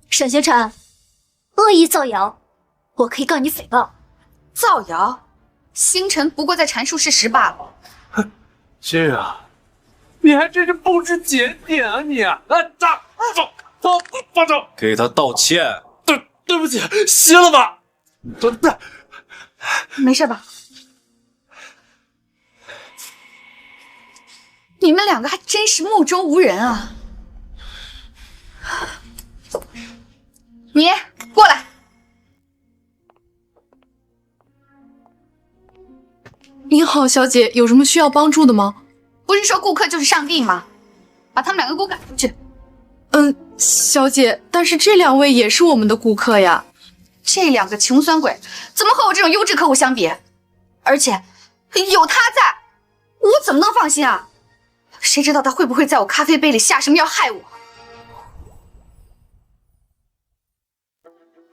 S4: 沈星辰，恶意造谣，我可以告你诽谤。
S2: 造谣？星辰不过在阐述事实罢了。
S14: 幸运啊，你还真是不知检点啊你！放手！
S13: 给他道歉。
S14: 对不起，歇了吧。
S2: 没事吧？你们两个还真是目中无人啊！你过来。
S16: 您好，小姐，有什么需要帮助的吗？
S2: 不是说顾客就是上帝吗？把他们两个给我赶出去。
S16: 小姐，但是这2位也是我们的顾客呀。
S2: 这2个穷酸鬼怎么和我这种优质客户相比？而且有他在，我怎么能放心啊？谁知道他会不会在我咖啡杯里下什么药害我？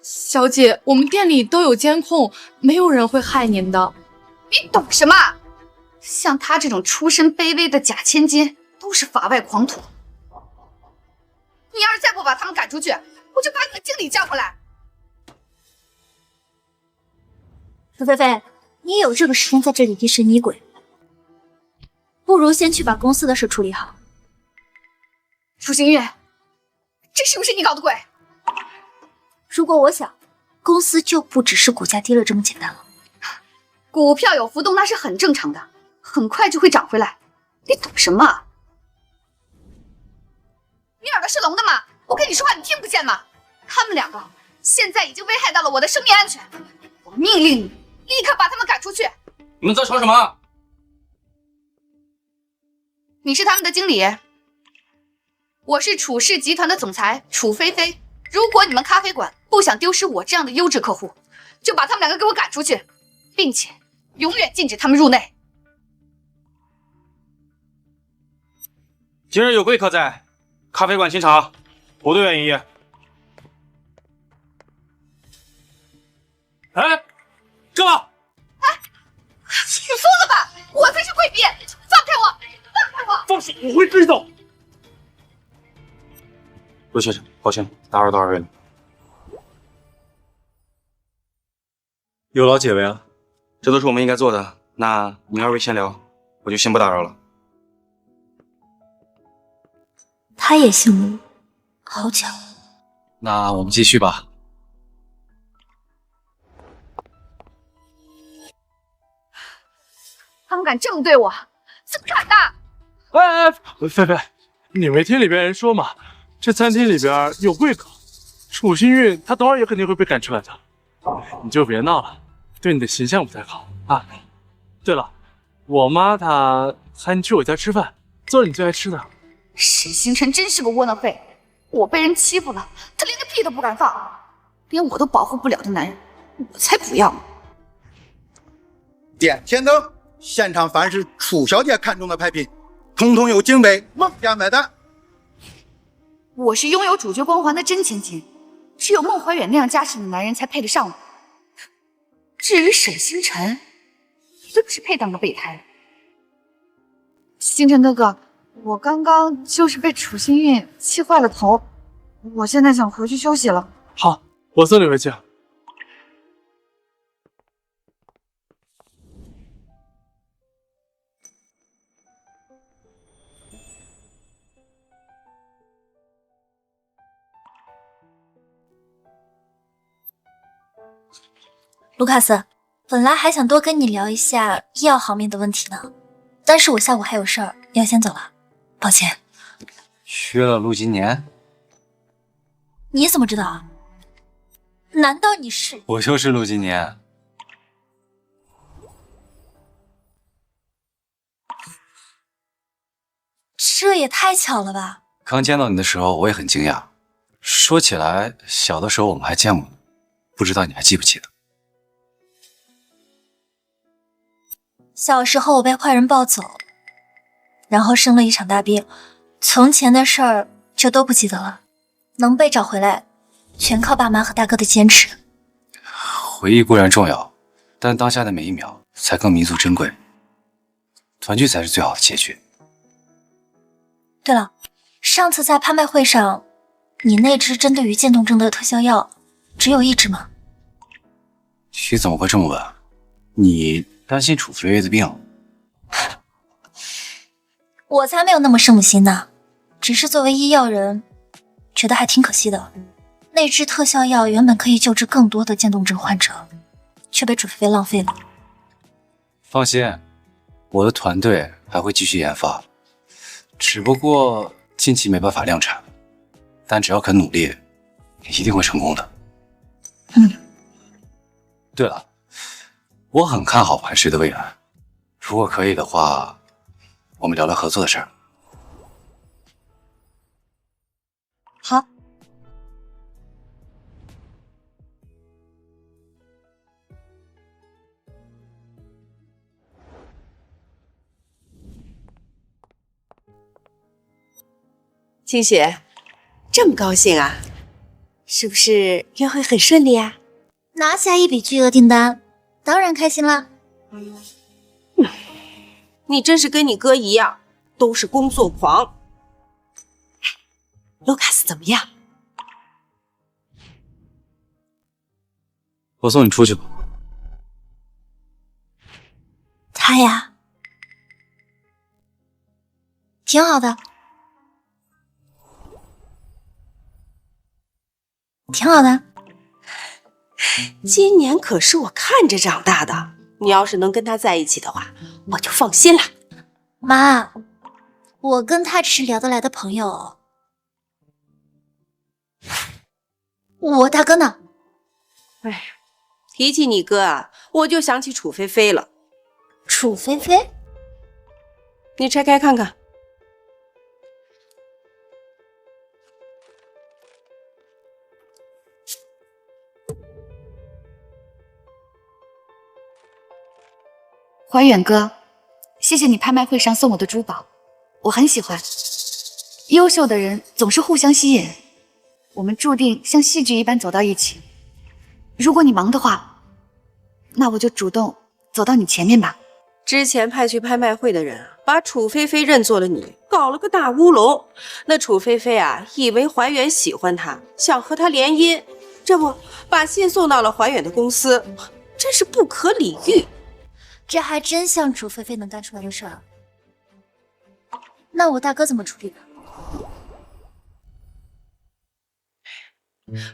S16: 小姐，我们店里都有监控，没有人会害您的。
S2: 你懂什么？像他这种出身卑微的假千金，都是法外狂徒。你要是再不把他们赶出去，我就把你的经理叫过来。
S4: 楚菲菲，你也有这个时间在这里疑神疑鬼，不如先去把公司的事处理好。
S2: 楚星月，这是不是你搞的鬼？
S4: 如果我想，公司就不只是股价跌了这么简单了。
S2: 股票有浮动那是很正常的，很快就会涨回来。你懂什么？你耳朵是聋的吗？我跟你说话你听不见吗？他们两个现在已经危害到了我的生命安全，我命令你立刻把他们赶出去。
S7: 你们在吵什么？
S2: 你是他们的经理，我是楚氏集团的总裁楚菲菲。如果你们咖啡馆不想丢失我这样的优质客户，就把他们两个给我赶出去，并且永远禁止他们入内。
S11: 今日有贵客在，咖啡馆清场，不对愿意。哎，干嘛？
S2: 你疯了吧！我才是贵宾，放开我！放开我！
S11: 放手，我会追走。陆先生，抱歉，打扰到二位了。有劳解围了，这都是我们应该做的。那您二位先聊，我就先不打扰了。
S4: 他也姓陆，好巧。
S7: 那我们继续吧。
S2: 他们敢这么对我，怎么敢的？
S14: 哎，菲菲，你没听里边人说吗？这餐厅里边有贵客，楚星运他等会儿也肯定会被赶出来的。你就别闹了，对你的形象不太好啊。对了，我妈她喊你去我家吃饭，做你最爱吃的。
S2: 沈星辰真是个窝囊废，我被人欺负了，他连个屁都不敢放，连我都保护不了的男人，我才不要呢。
S1: 点天灯，现场凡是楚小姐看中的拍品，统统由经纬孟家买单。
S2: 我是拥有主角光环的真千金，只有孟怀远那样家世的男人才配得上我。至于沈星辰，就只配当个备胎。星辰哥哥，我刚刚就是被楚星运气坏了头，我现在想回去休息了。
S14: 好，我送你回去。
S4: 卢卡斯，本来还想多跟你聊一下医药行面的问题呢，但是我下午还有事儿，要先走了，抱歉。
S13: 缺了陆金年？
S4: 你怎么知道啊？难道你是？
S13: 我就是陆金年。
S4: 这也太巧了吧！
S13: 刚见到你的时候，我也很惊讶。说起来，小的时候我们还见过呢，不知道你还记不记得？
S4: 小时候我被坏人抱走，然后生了一场大病，从前的事儿就都不记得了。能被找回来，全靠爸妈和大哥的坚持。
S13: 回忆固然重要，但当下的每一秒才更弥足珍贵。团聚才是最好的结局。
S4: 对了，上次在拍卖会上，你那支针对于渐冻症的特效药，只有一支吗？
S13: 你怎么会这么问？你担心楚飞飞的病？
S4: 我才没有那么圣母心呢，只是作为医药人，觉得还挺可惜的。那支特效药原本可以救治更多的渐冻症患者，却被楚飞飞浪费了。
S13: 放心，我的团队还会继续研发，只不过近期没办法量产，但只要肯努力，一定会成功的。对了，我很看好磐石的未来，如果可以的话，我们聊聊合作的事儿。
S4: 好。
S6: 清雪，这么高兴啊？是不是约会很顺利啊？
S4: 拿下一笔巨额订单，当然开心啦。
S6: 你真是跟你哥一样，都是工作狂。卢卡斯怎么样？
S13: 我送你出去吧。
S4: 他呀，挺好的，挺好的。
S6: 今年可是我看着长大的，你要是能跟他在一起的话，我就放心了。
S4: 妈，我跟他只是聊得来的朋友。我大哥呢？
S6: 哎，提起你哥啊，我就想起楚菲菲了。
S4: 楚菲菲？
S6: 你拆开看看。
S2: 怀远哥，谢谢你拍卖会上送我的珠宝，我很喜欢。优秀的人总是互相吸引，我们注定像戏剧一般走到一起。如果你忙的话，那我就主动走到你前面吧。
S6: 之前派去拍卖会的人把楚菲菲认作了你，搞了个大乌龙。那楚菲菲啊，以为怀远喜欢她，想和她联姻，这不把信送到了怀远的公司，真是不可理喻。
S4: 这还真像楚菲菲能干出来的事儿。那我大哥怎么处理的？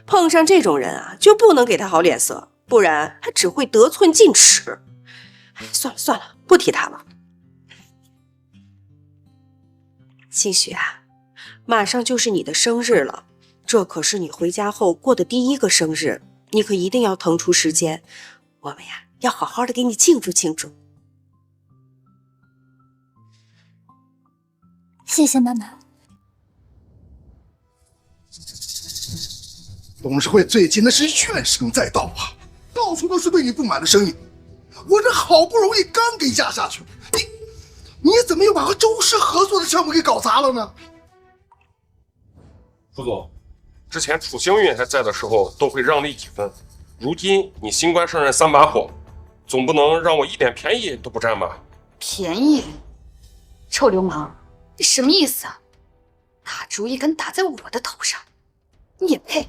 S6: 碰上这种人啊，就不能给他好脸色，不然他只会得寸进尺。算了算了，不提他了。清雪啊，马上就是你的生日了，这可是你回家后过的第一个生日，你可一定要腾出时间，我们呀要好好的给你庆祝庆祝。
S4: 谢谢妈妈。
S5: 董事会最近那是怨声载道啊，到处都是对你不满的声音。我这好不容易刚给压下去，你怎么又把和周氏合作的项目给搞砸了呢？
S17: 楚总，之前楚星运还在的时候都会让利几分，如今你新官上任3把火，总不能让我一点便宜都不占吧？
S2: 便宜？臭流氓，你什么意思啊？大主意敢打在我的头上，你也配？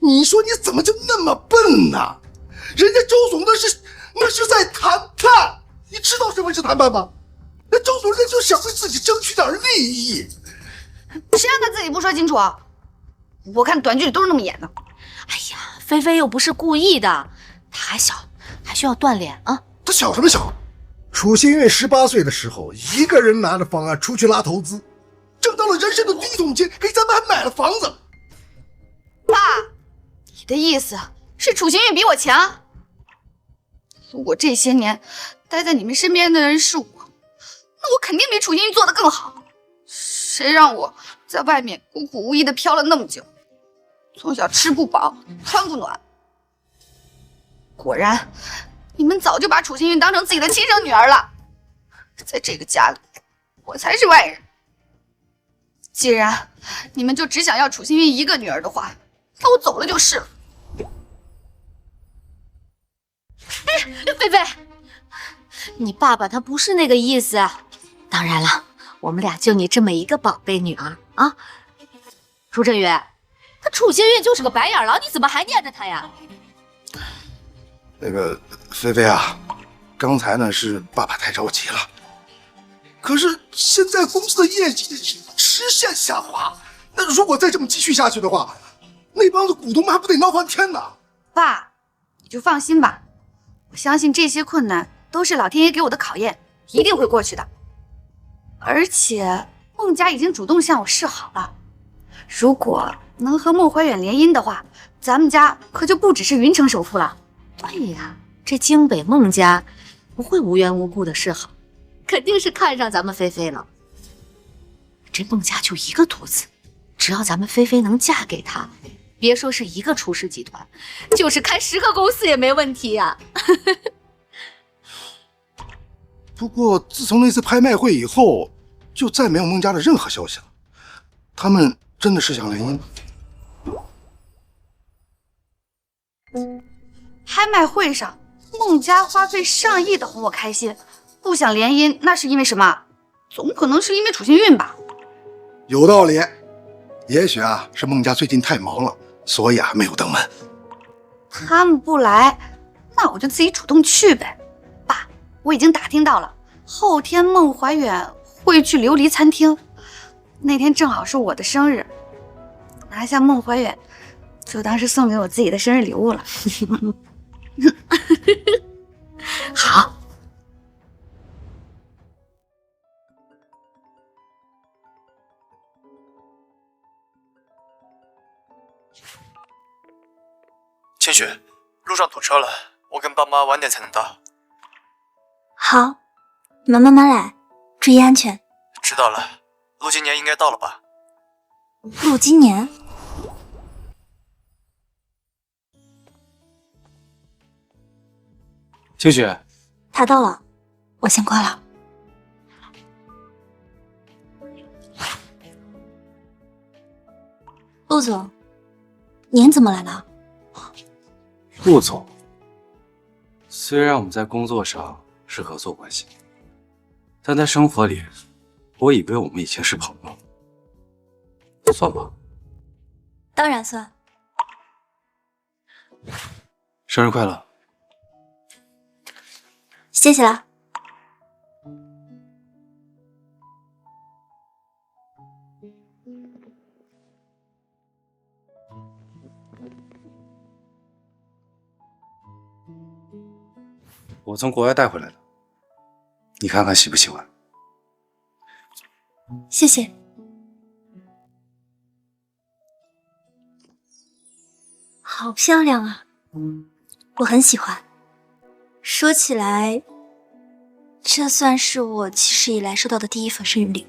S5: 你说你怎么就那么笨呢？人家周总那是在谈判，你知道什么是谈判吗？那周总人家就想为自己争取点利益，
S2: 谁让他自己不说清楚啊？我看短剧里都是那么演的。
S8: 哎呀，菲菲又不是故意的，她还小，还需要锻炼啊。
S5: 他小什么小？楚新月18岁的时候，一个人拿着方案出去拉投资，挣到了人生的第一桶金，给咱们还买了房子。
S2: 爸，你的意思是楚新月比我强？如果这些年待在你们身边的人是我，那我肯定比楚新月做得更好。谁让我在外面孤苦无依的飘了那么久，从小吃不饱穿不暖。果然你们早就把楚新韵当成自己的亲生女儿了，在这个家里我才是外人。既然你们就只想要楚新韵一个女儿的话，那我走了就是了。
S8: 菲菲，你爸爸他不是那个意思。当然了，我们俩就你这么一个宝贝女儿啊。朱振宇，他楚新韵就是个白眼狼，你怎么还念着他呀？
S5: 那个菲菲啊，刚才呢是爸爸太着急了，可是现在公司的业绩直线下滑，那如果再这么继续下去的话，那帮子股东们还不得闹翻天呢？
S2: 爸，你就放心吧，我相信这些困难都是老天爷给我的考验，一定会过去的。而且孟家已经主动向我示好了，如果能和孟怀远联姻的话，咱们家可就不只是云城首富了。
S8: 对呀，这京北孟家不会无缘无故的示好，肯定是看上咱们菲菲了。这孟家就一个独子，只要咱们菲菲能嫁给他，别说是一个厨师集团，就是开10个公司也没问题呀。
S5: 不过自从那次拍卖会以后，就再没有孟家的任何消息了。他们真的是想联姻吗？
S2: 拍卖会上，孟家花费上亿的哄我开心，不想联姻，那是因为什么？总不可能是因为楚星运吧？
S5: 有道理，也许是孟家最近太忙了，所以没有登门。
S2: 他们不来，那我就自己主动去呗。爸，我已经打听到了，后天孟怀远会去琉璃餐厅，那天正好是我的生日，拿下孟怀远，就当是送给我自己的生日礼物了。
S8: 好。
S15: 清雪，路上堵车了，我跟爸妈晚点才能到。
S4: 好，你们慢慢来，注意安全。
S15: 知道了，陆今年应该到了吧？
S4: 陆今年，
S13: 清雪，
S4: 他到了，我先挂了。陆总，您怎么来了？
S13: 陆总，虽然我们在工作上是合作关系，但在生活里，我以为我们已经是朋友，算吧。
S4: 当然算。
S13: 生日快乐！
S4: 谢谢啦。
S13: 我从国外带回来的，你看看喜不喜欢？
S4: 谢谢。好漂亮啊，我很喜欢。说起来，这算是我起始以来收到的第一份生日礼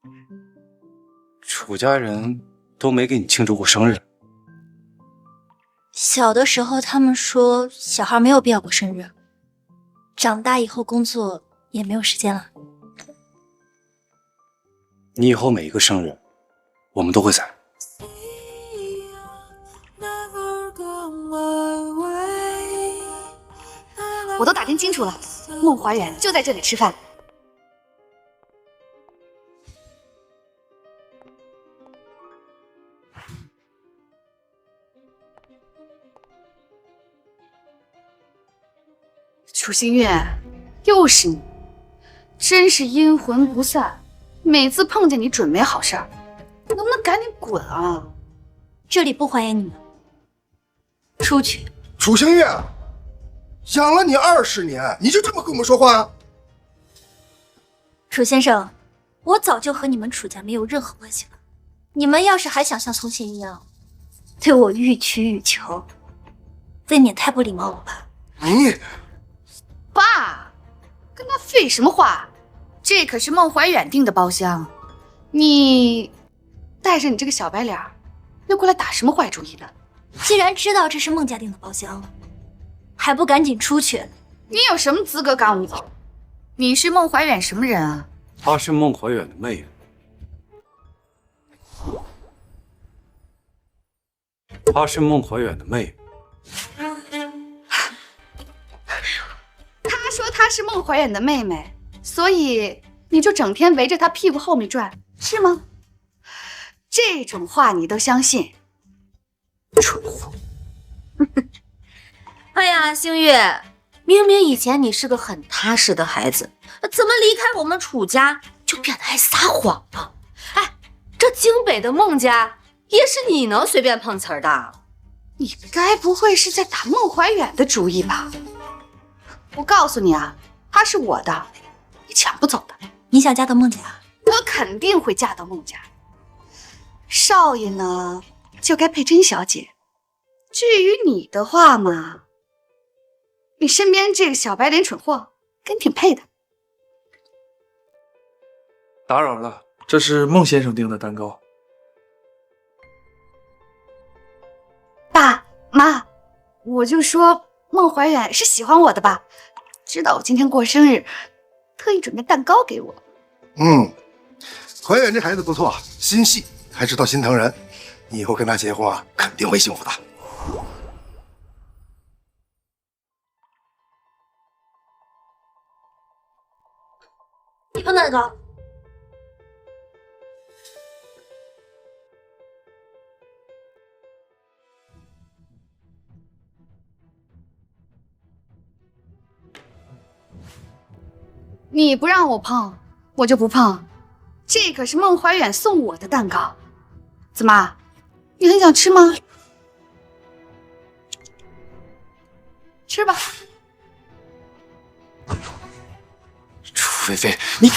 S4: 物。
S13: 楚家人都没给你庆祝过生日。
S4: 小的时候，他们说小孩没有必要过生日，长大以后工作也没有时间了。
S13: 你以后每一个生日，我们都会在。
S2: 我都打听清楚了，孟怀远就在这里吃饭。楚星月，又是你，真是阴魂不散，每次碰见你准没好事儿，能不能赶紧滚啊？
S4: 这里不欢迎你们，出去。
S5: 楚星月，养了你20年，你就这么跟我们说话？
S4: 楚先生，我早就和你们楚家没有任何关系了，你们要是还想像从前一样对我予取予求，未免太不礼貌了吧？
S5: 你。
S2: 爸，跟他废什么话？这可是孟怀远订的包厢，你带着你这个小白脸又过来打什么坏主意呢？
S4: 既然知道这是孟家订的包厢，还不赶紧出去？
S2: 你有什么资格赶我们走？你是孟怀远什么人啊？
S13: 她是孟怀远的妹妹。她是孟怀远的妹妹。
S2: 他说她是孟怀远的妹妹，所以你就整天围着他屁股后面转，是吗？这种话你都相信？蠢货！
S8: 哎呀，星月，明明以前你是个很踏实的孩子，怎么离开我们楚家就变得爱撒谎了？哎，这京北的孟家也是你能随便碰瓷儿的？
S2: 你该不会是在打孟怀远的主意吧？我告诉你啊，他是我的，你抢不走的。
S4: 你想嫁到孟家？
S2: 我肯定会嫁到孟家。少爷呢，就该配甄小姐。至于你的话嘛，你身边这个小白脸蠢货跟你挺配的。
S13: 打扰了，
S12: 这是孟先生订的蛋糕。
S2: 爸妈，我就说孟怀远是喜欢我的吧，知道我今天过生日，特意准备蛋糕给我。
S5: 怀远这孩子不错，心细，还知道心疼人。你以后跟他结婚啊，肯定会幸福的。
S4: 你碰蛋糕。
S2: 你不让我碰，我就不碰。这可是孟怀远送我的蛋糕，怎么，你很想吃吗？吃吧。
S13: 楚菲菲，你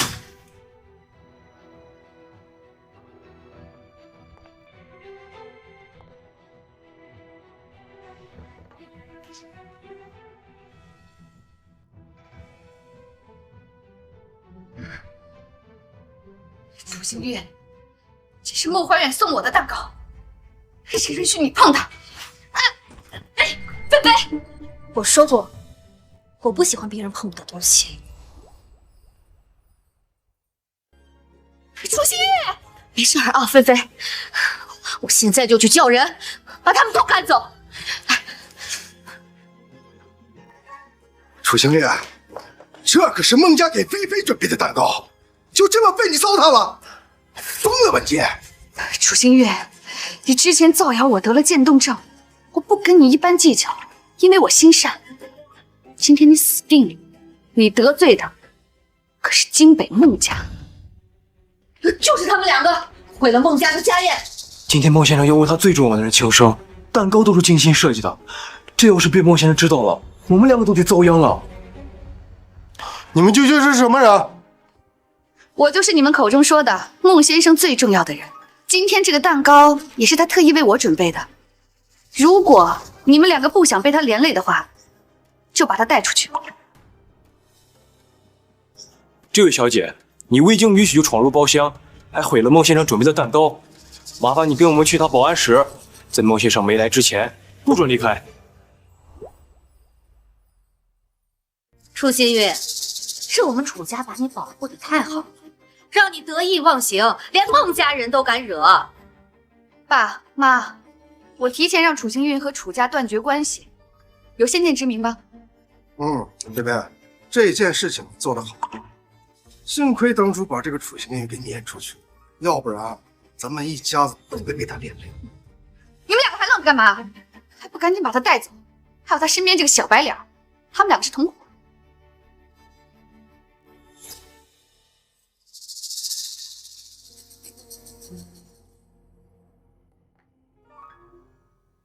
S2: 楚星月，这是孟怀远送我的蛋糕，谁允许你碰它？菲菲，
S4: 我说过，我不喜欢别人碰我的东西。
S2: 楚星月，
S8: 没事啊，菲菲，我现在就去叫人把他们都赶走。
S5: 楚星月，这可是孟家给菲菲准备的蛋糕，就这么被你糟蹋了？疯了，文杰！
S2: 楚星月，你之前造谣我得了渐冻症，我不跟你一般计较，因为我心善。今天你死定了，你得罪的可是京北孟家。
S8: 就是他们两个毁了孟家的家宴。
S12: 今天孟先生要为他最重要的人庆生，蛋糕都是精心设计的。这要是被孟先生知道了，我们两个都得遭殃了。
S5: 你们究竟是什么人？
S2: 我就是你们口中说的孟先生最重要的人。今天这个蛋糕也是他特意为我准备的。如果你们两个不想被他连累的话，就把他带出去。
S12: 这位小姐，你未经允许就闯入包厢，还毁了孟先生准备的蛋糕，麻烦你跟我们去他保安室，在孟先生没来之前，不准离开。
S8: 楚新月，是我们楚家把你保护的太好了，让你得意忘形，连孟家人都敢惹。
S2: 爸妈，我提前让楚星运和楚家断绝关系，有先见之明吧？
S5: 菲菲，这件事情做得好，幸亏当初把这个楚星运给撵出去，要不然咱们一家子都会被他连累。
S2: 你们两个还愣着干嘛？还不赶紧把他带走？还有他身边这个小白脸，他们两个是同伙。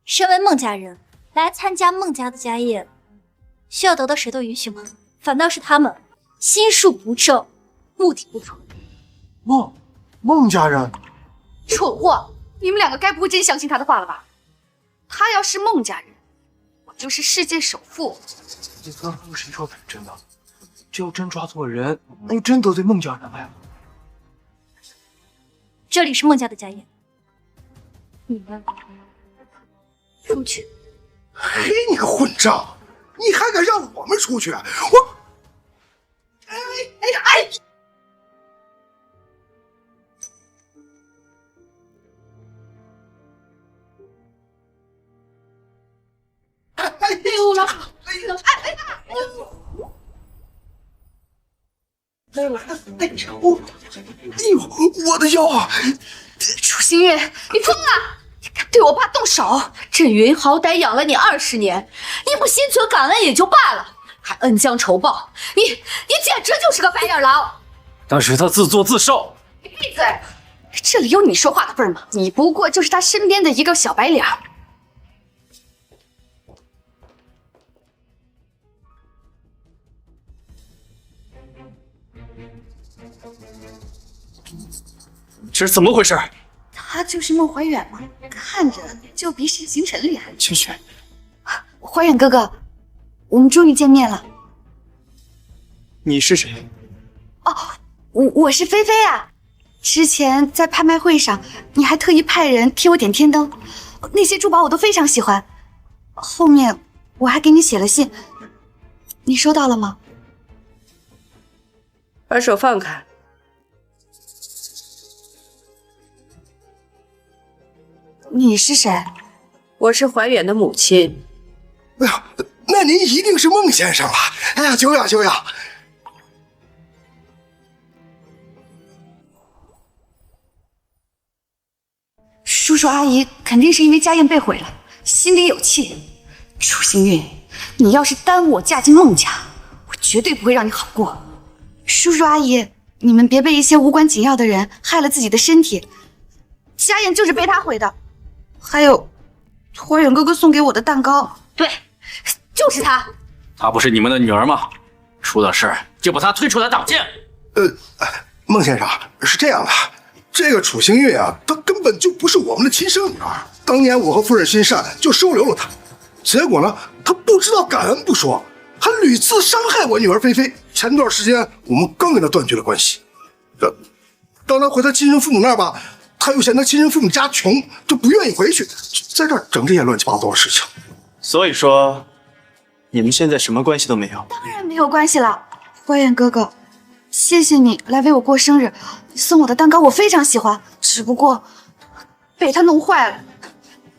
S4: 身为孟家人来参加孟家的家宴，需要得到谁的允许吗？反倒是他们心术不正，目的不纯。
S5: 孟家人，
S2: 蠢货！你们两个该不会真相信他的话了吧？他要是孟家人，我就是世界首富。
S12: 你刚刚谁说的是真的？这要真抓错人，那就真得罪孟家人了呀。
S4: 这里是孟家的家宴，你们出去。
S5: 嘿，你个混账！你还敢让我们出去？我，
S2: 哎呦老虎！
S5: 我的腰啊！
S2: 楚星月，你疯了！你敢对我爸动手？
S8: 振云好歹养了你20年，你不心存感恩也就罢了，还恩将仇报，你简直就是个白眼狼！
S12: 但是他自作自受。
S2: 你闭嘴！这里有你说话的份吗？你不过就是他身边的一个小白脸。
S12: 这是怎么回事？
S2: 他就是孟怀远吗？看着就比沈星辰厉害。
S12: 清雪，
S2: 怀远哥哥，我们终于见面了。
S12: 你是谁？
S2: 哦，我是菲菲啊。之前在拍卖会上，你还特意派人替我点天灯，那些珠宝我都非常喜欢。后面我还给你写了信，你收到了吗？
S6: 把手放开。
S2: 你是谁？
S6: 我是怀远的母亲。
S5: 哎呀，那您一定是孟先生了。哎呀，久仰久仰。
S2: 叔叔阿姨肯定是因为家宴被毁了，心里有气。楚星运，你要是耽误我嫁进孟家，我绝对不会让你好过。叔叔阿姨，你们别被一些无关紧要的人害了自己的身体。家宴就是被他毁的。还有，怀远哥哥送给我的蛋糕，
S8: 对，就是他。
S7: 她不是你们的女儿吗？出了事就把她推出来挡箭。
S5: 孟先生是这样的，这个楚星月啊，她根本就不是我们的亲生女儿。当年我和夫人心善，就收留了她。结果呢，她不知道感恩不说，还屡次伤害我女儿菲菲。前段时间我们刚跟她断绝了关系。当她回她亲生父母那儿吧，她又嫌她亲生父母家穷，就不愿意回去，在这儿整这些乱七八糟的事情。
S15: 所以说，你们现在什么关系都没有？
S2: 当然没有关系了。怀远哥哥，谢谢你来为我过生日，你送我的蛋糕我非常喜欢，只不过被他弄坏了。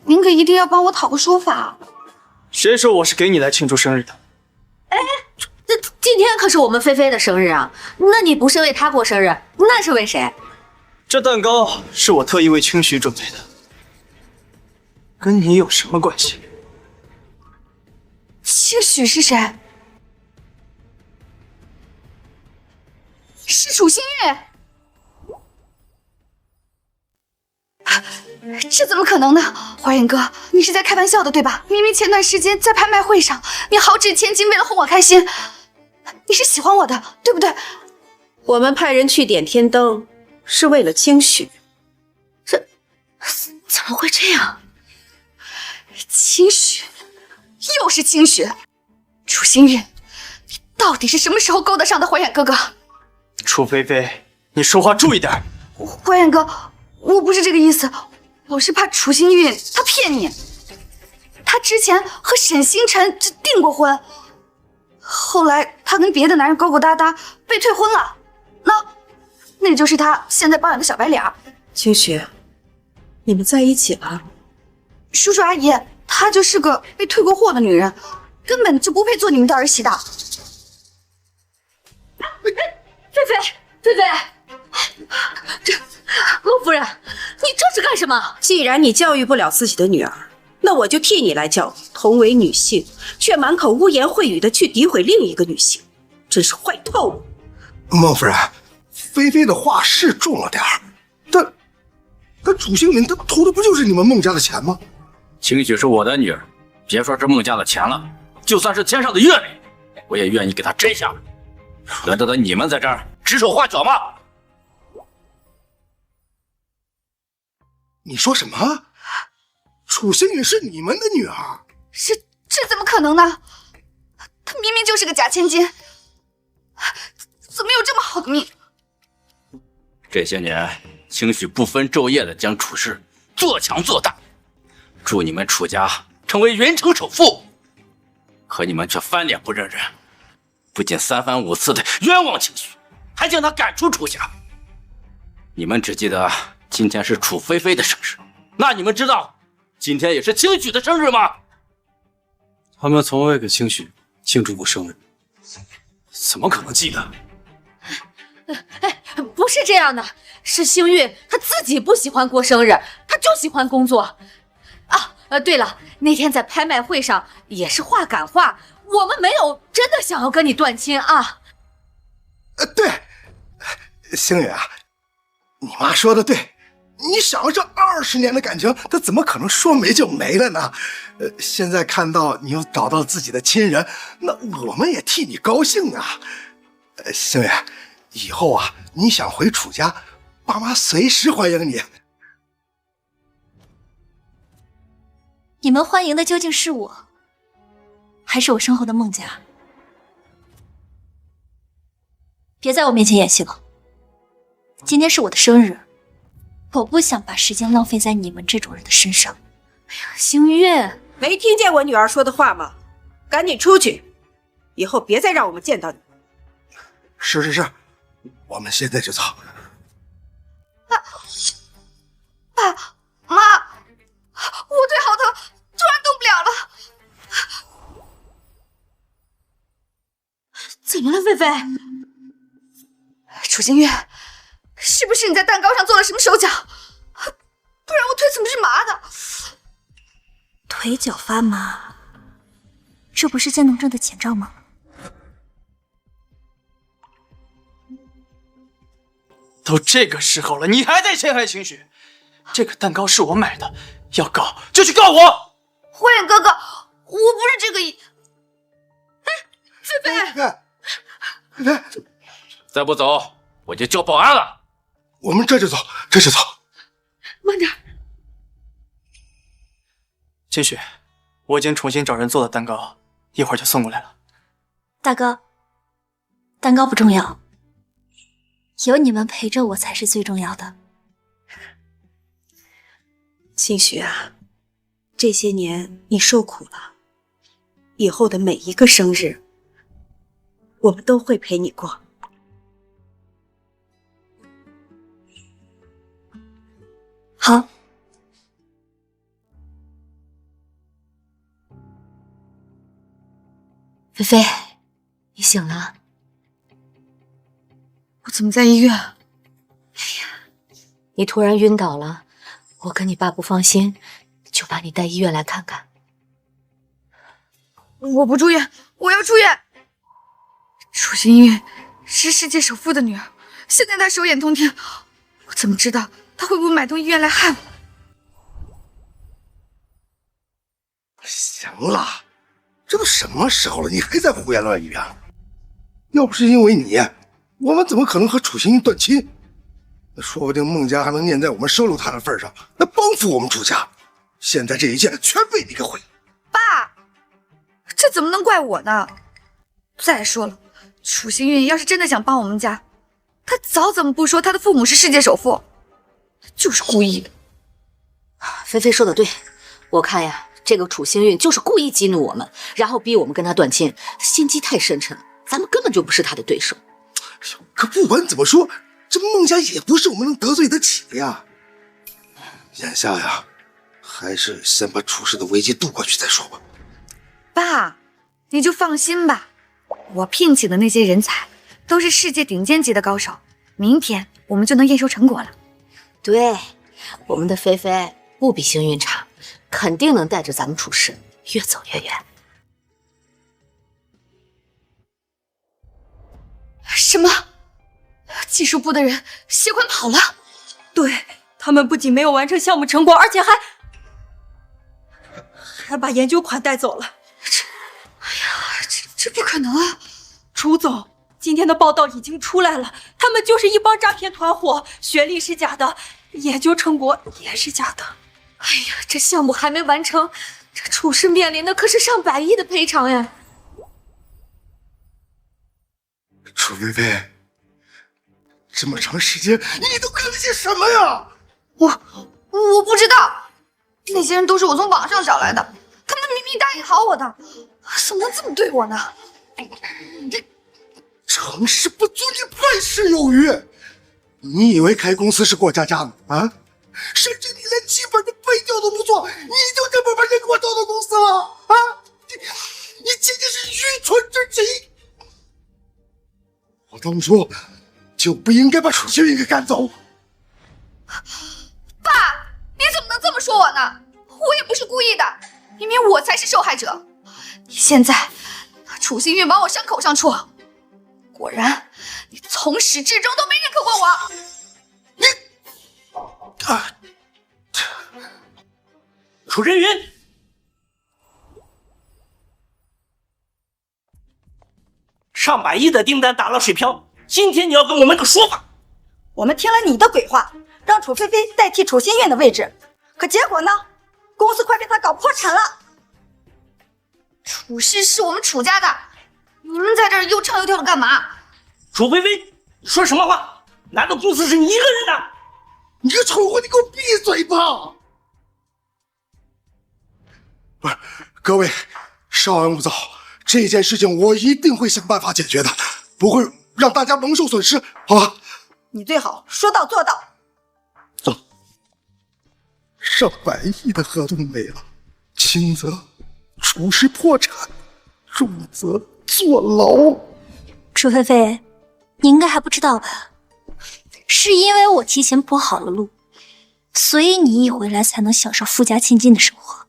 S2: 您可一定要帮我讨个说法。
S15: 谁说我是给你来庆祝生日的？
S8: 哎，今天可是我们菲菲的生日啊！那你不是为她过生日，那是为谁？
S15: 这蛋糕是我特意为清许准备的，跟你有什么关系？
S2: 清许是谁？是楚星月。这怎么可能呢？华远哥，你是在开玩笑的对吧？明明前段时间在拍卖会上，你豪掷千金为了哄我开心，你是喜欢我的，对不对？
S6: 我们派人去点天灯，是为了清许。
S2: 怎么会这样？清许，又是清许。楚星月，你到底是什么时候勾搭上的怀远哥哥？
S15: 楚菲菲，你说话注意点。
S2: 怀远哥，我不是这个意思，我是怕楚星运他骗你。他之前和沈星辰订过婚，后来他跟别的男人勾勾搭搭，被退婚了。那就是他现在包养的小白脸。
S6: 清许，你们在一起了？
S2: 叔叔阿姨，她就是个被退过货的女人，根本就不配做你们的儿媳的。
S8: 菲菲，这陆夫人，你这是干什么？
S6: 既然你教育不了自己的女儿，那我就替你来教育。同为女性，却满口污言秽语的去诋毁另一个女性，真是坏透了。
S5: 孟夫人，菲菲的话是重了点儿，但楚星敏他图的不就是你们孟家的钱吗？
S7: 清许是我的女儿，别说是孟家的钱了，就算是天上的月饼，我也愿意给她摘下来。轮得你们在这儿指手画脚吗？
S5: 你说什么？楚星敏是你们的女儿？
S2: 这怎么可能呢？她明明就是个假千金，怎么有这么好的命？
S7: 这些年，清许不分昼夜的将楚氏做强做大，助你们楚家成为云城首富，可你们却翻脸不认人，不仅三番五次的冤枉清许，还将他赶出楚家。你们只记得今天是楚菲菲的生日，那你们知道今天也是清许的生日吗？
S13: 他们从未给清许庆祝过生日，怎么可能记得？
S8: 不是这样的，是星运他自己不喜欢过生日，他就喜欢工作。对了，那天在拍卖会上也是话赶话，我们没有真的想要跟你断亲啊。
S5: 对，星宇啊，你妈说的对，你想了这20年的感情，她怎么可能说没就没了呢？现在看到你又找到自己的亲人，那我们也替你高兴啊。星宇，以后啊，你想回楚家，爸妈随时欢迎你。
S4: 你们欢迎的究竟是我，还是我身后的孟家？别在我面前演戏了，今天是我的生日，我不想把时间浪费在你们这种人的身上。
S8: 哎呀，星月，
S6: 没听见我女儿说的话吗？赶紧出去，以后别再让我们见到你。
S5: 是，我们现在就走。
S2: 爸妈，我腿好疼，突然动不了了。
S8: 怎么了，菲菲？
S2: 楚星月，是不是你在蛋糕上做了什么手脚？不然我腿怎么是麻的？
S4: 腿脚发麻，这不是渐冻症的前兆吗？
S15: 都这个时候了，你还在陷害情绪？这个蛋糕是我买的，要告就去告我！
S2: 火眼哥哥，我不是这个意。菲菲，
S7: 再不走，我就叫保安了。
S5: 我们这就走。
S2: 慢点。
S15: 秦雪，我已经重新找人做了蛋糕，一会儿就送过来了。
S4: 大哥，蛋糕不重要，有你们陪着我才是最重要的。
S6: 清雪啊，这些年你受苦了，以后的每一个生日，我们都会陪你过。
S4: 好。
S8: 菲菲，你醒了？
S2: 我怎么在医院？
S8: 你突然晕倒了，我跟你爸不放心，就把你带医院来看看。
S2: 我不住院，我要出院。楚星月是世界首富的女儿，现在她手眼通天，我怎么知道她会不会买通医院来害我？
S5: 行了，这都什么时候了，你还在胡言乱语啊？要不是因为你，我们怎么可能和楚星云断亲？那说不定孟家还能念在我们收留他的份上，来帮扶我们楚家。现在这一切全被你给毁了。
S2: 爸，这怎么能怪我呢？再说了，楚星云要是真的想帮我们家，他早怎么不说他的父母是世界首富？就是故意的。
S8: 菲菲说的对，我看呀，这个楚星运就是故意激怒我们，然后逼我们跟他断亲，心机太深沉了，咱们根本就不是他的对手。
S5: 可不管怎么说，这孟家也不是我们能得罪得起的呀。眼下呀，还是先把楚氏的危机渡过去再说吧。
S2: 爸，你就放心吧，我聘请的那些人才都是世界顶尖级的高手，明天我们就能验收成果了。
S8: 对，我们的菲菲不比星运差，肯定能带着咱们楚氏越走越远。
S2: 什么？技术部的人携款跑了？
S18: 对，他们不仅没有完成项目成果，而且还把研究款带走了。
S2: 这不可能啊！
S18: 楚总，今天的报道已经出来了，他们就是一帮诈骗团伙，学历是假的，研究成果也是假的。
S8: 哎呀，这项目还没完成，这楚氏面临的可是上百亿的赔偿呀！
S5: 楚菲菲，这么长时间你都干了些什么呀？
S2: 我不知道，那些人都是我从网上找来的，他们明明答应好我的，怎么能这么对我呢？
S5: 成事不足以败事有余。你以为开公司是过家家呢？啊？甚至你连基本的背调都不做，你就这么把人给我调到公司了？啊？你简直是愚蠢至极！我当初就不应该把楚星云给赶走。
S2: 爸，你怎么能这么说我呢？我也不是故意的，明明我才是受害者。你现在拿楚星云往我伤口上戳，果然你从始至终都没认可过我。
S15: 楚真云，上百亿的订单打了水漂，今天你要跟我们个说法。
S18: 我们听了你的鬼话，让楚菲菲代替楚心苑的位置，可结果呢？公司快被他搞破产了。
S2: 楚氏是我们楚家的，你们在这儿又唱又跳的干嘛？
S15: 楚菲菲，说什么话？
S12: 难道公司是你一个人的？
S5: 你个蠢货，你给我闭嘴吧！不是，各位，稍安勿躁，这件事情我一定会想办法解决的，不会让大家蒙受损失，好吧？
S6: 你最好说到做到。
S5: 走，上百亿的合同没了，轻则出事破产，重则坐牢。
S4: 楚菲菲，你应该还不知道吧？是因为我提前铺好了路，所以你一回来才能享受富家千金的生活。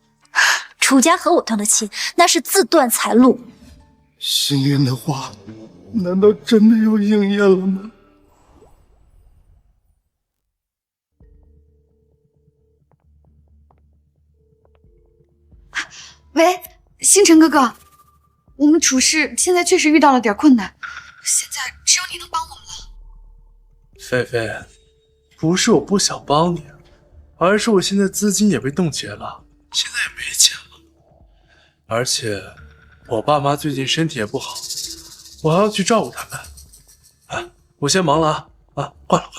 S4: 楚家和我断了亲，那是自断财路。
S5: 星云的话，难道真的要应验了吗？
S2: 喂，星辰哥哥，我们楚氏现在确实遇到了点困难，现在只有你能帮我们了。
S14: 菲菲，不是我不想帮你，而是我现在资金也被冻结了，现在也没钱了。而且我爸妈最近身体也不好，我还要去照顾他们。啊，我先忙了啊，换了。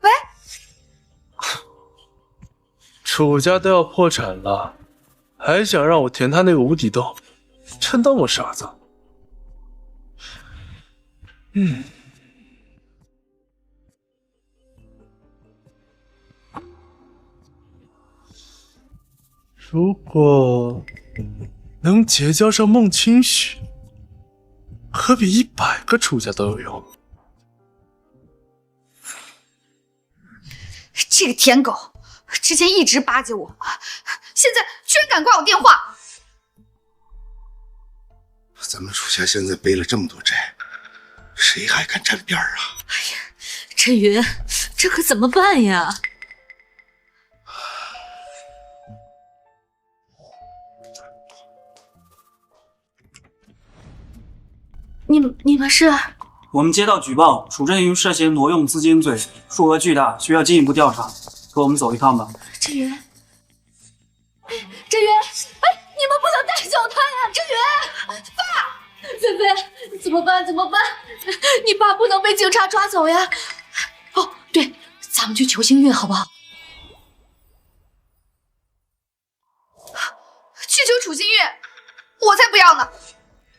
S2: 喂，
S14: 楚家都要破产了，还想让我填他那个无底洞，真当我傻子？如果能结交上孟清雪，可比100个楚家都有用。
S2: 这个舔狗，之前一直巴结我，现在居然敢挂我电话。
S5: 咱们楚家现在背了这么多债，谁还敢沾边啊？
S8: 陈云，这可怎么办呀？你们是？
S12: 我们接到举报，楚振云涉嫌挪用资金罪，数额巨大，需要进一步调查。和我们走一趟吧。
S8: 振云，哎，你们不能带走他呀！振云，爸，菲菲，怎么办？你爸不能被警察抓走呀！哦，对，咱们去求幸运好不好？
S2: 去求楚新月，我才不要呢！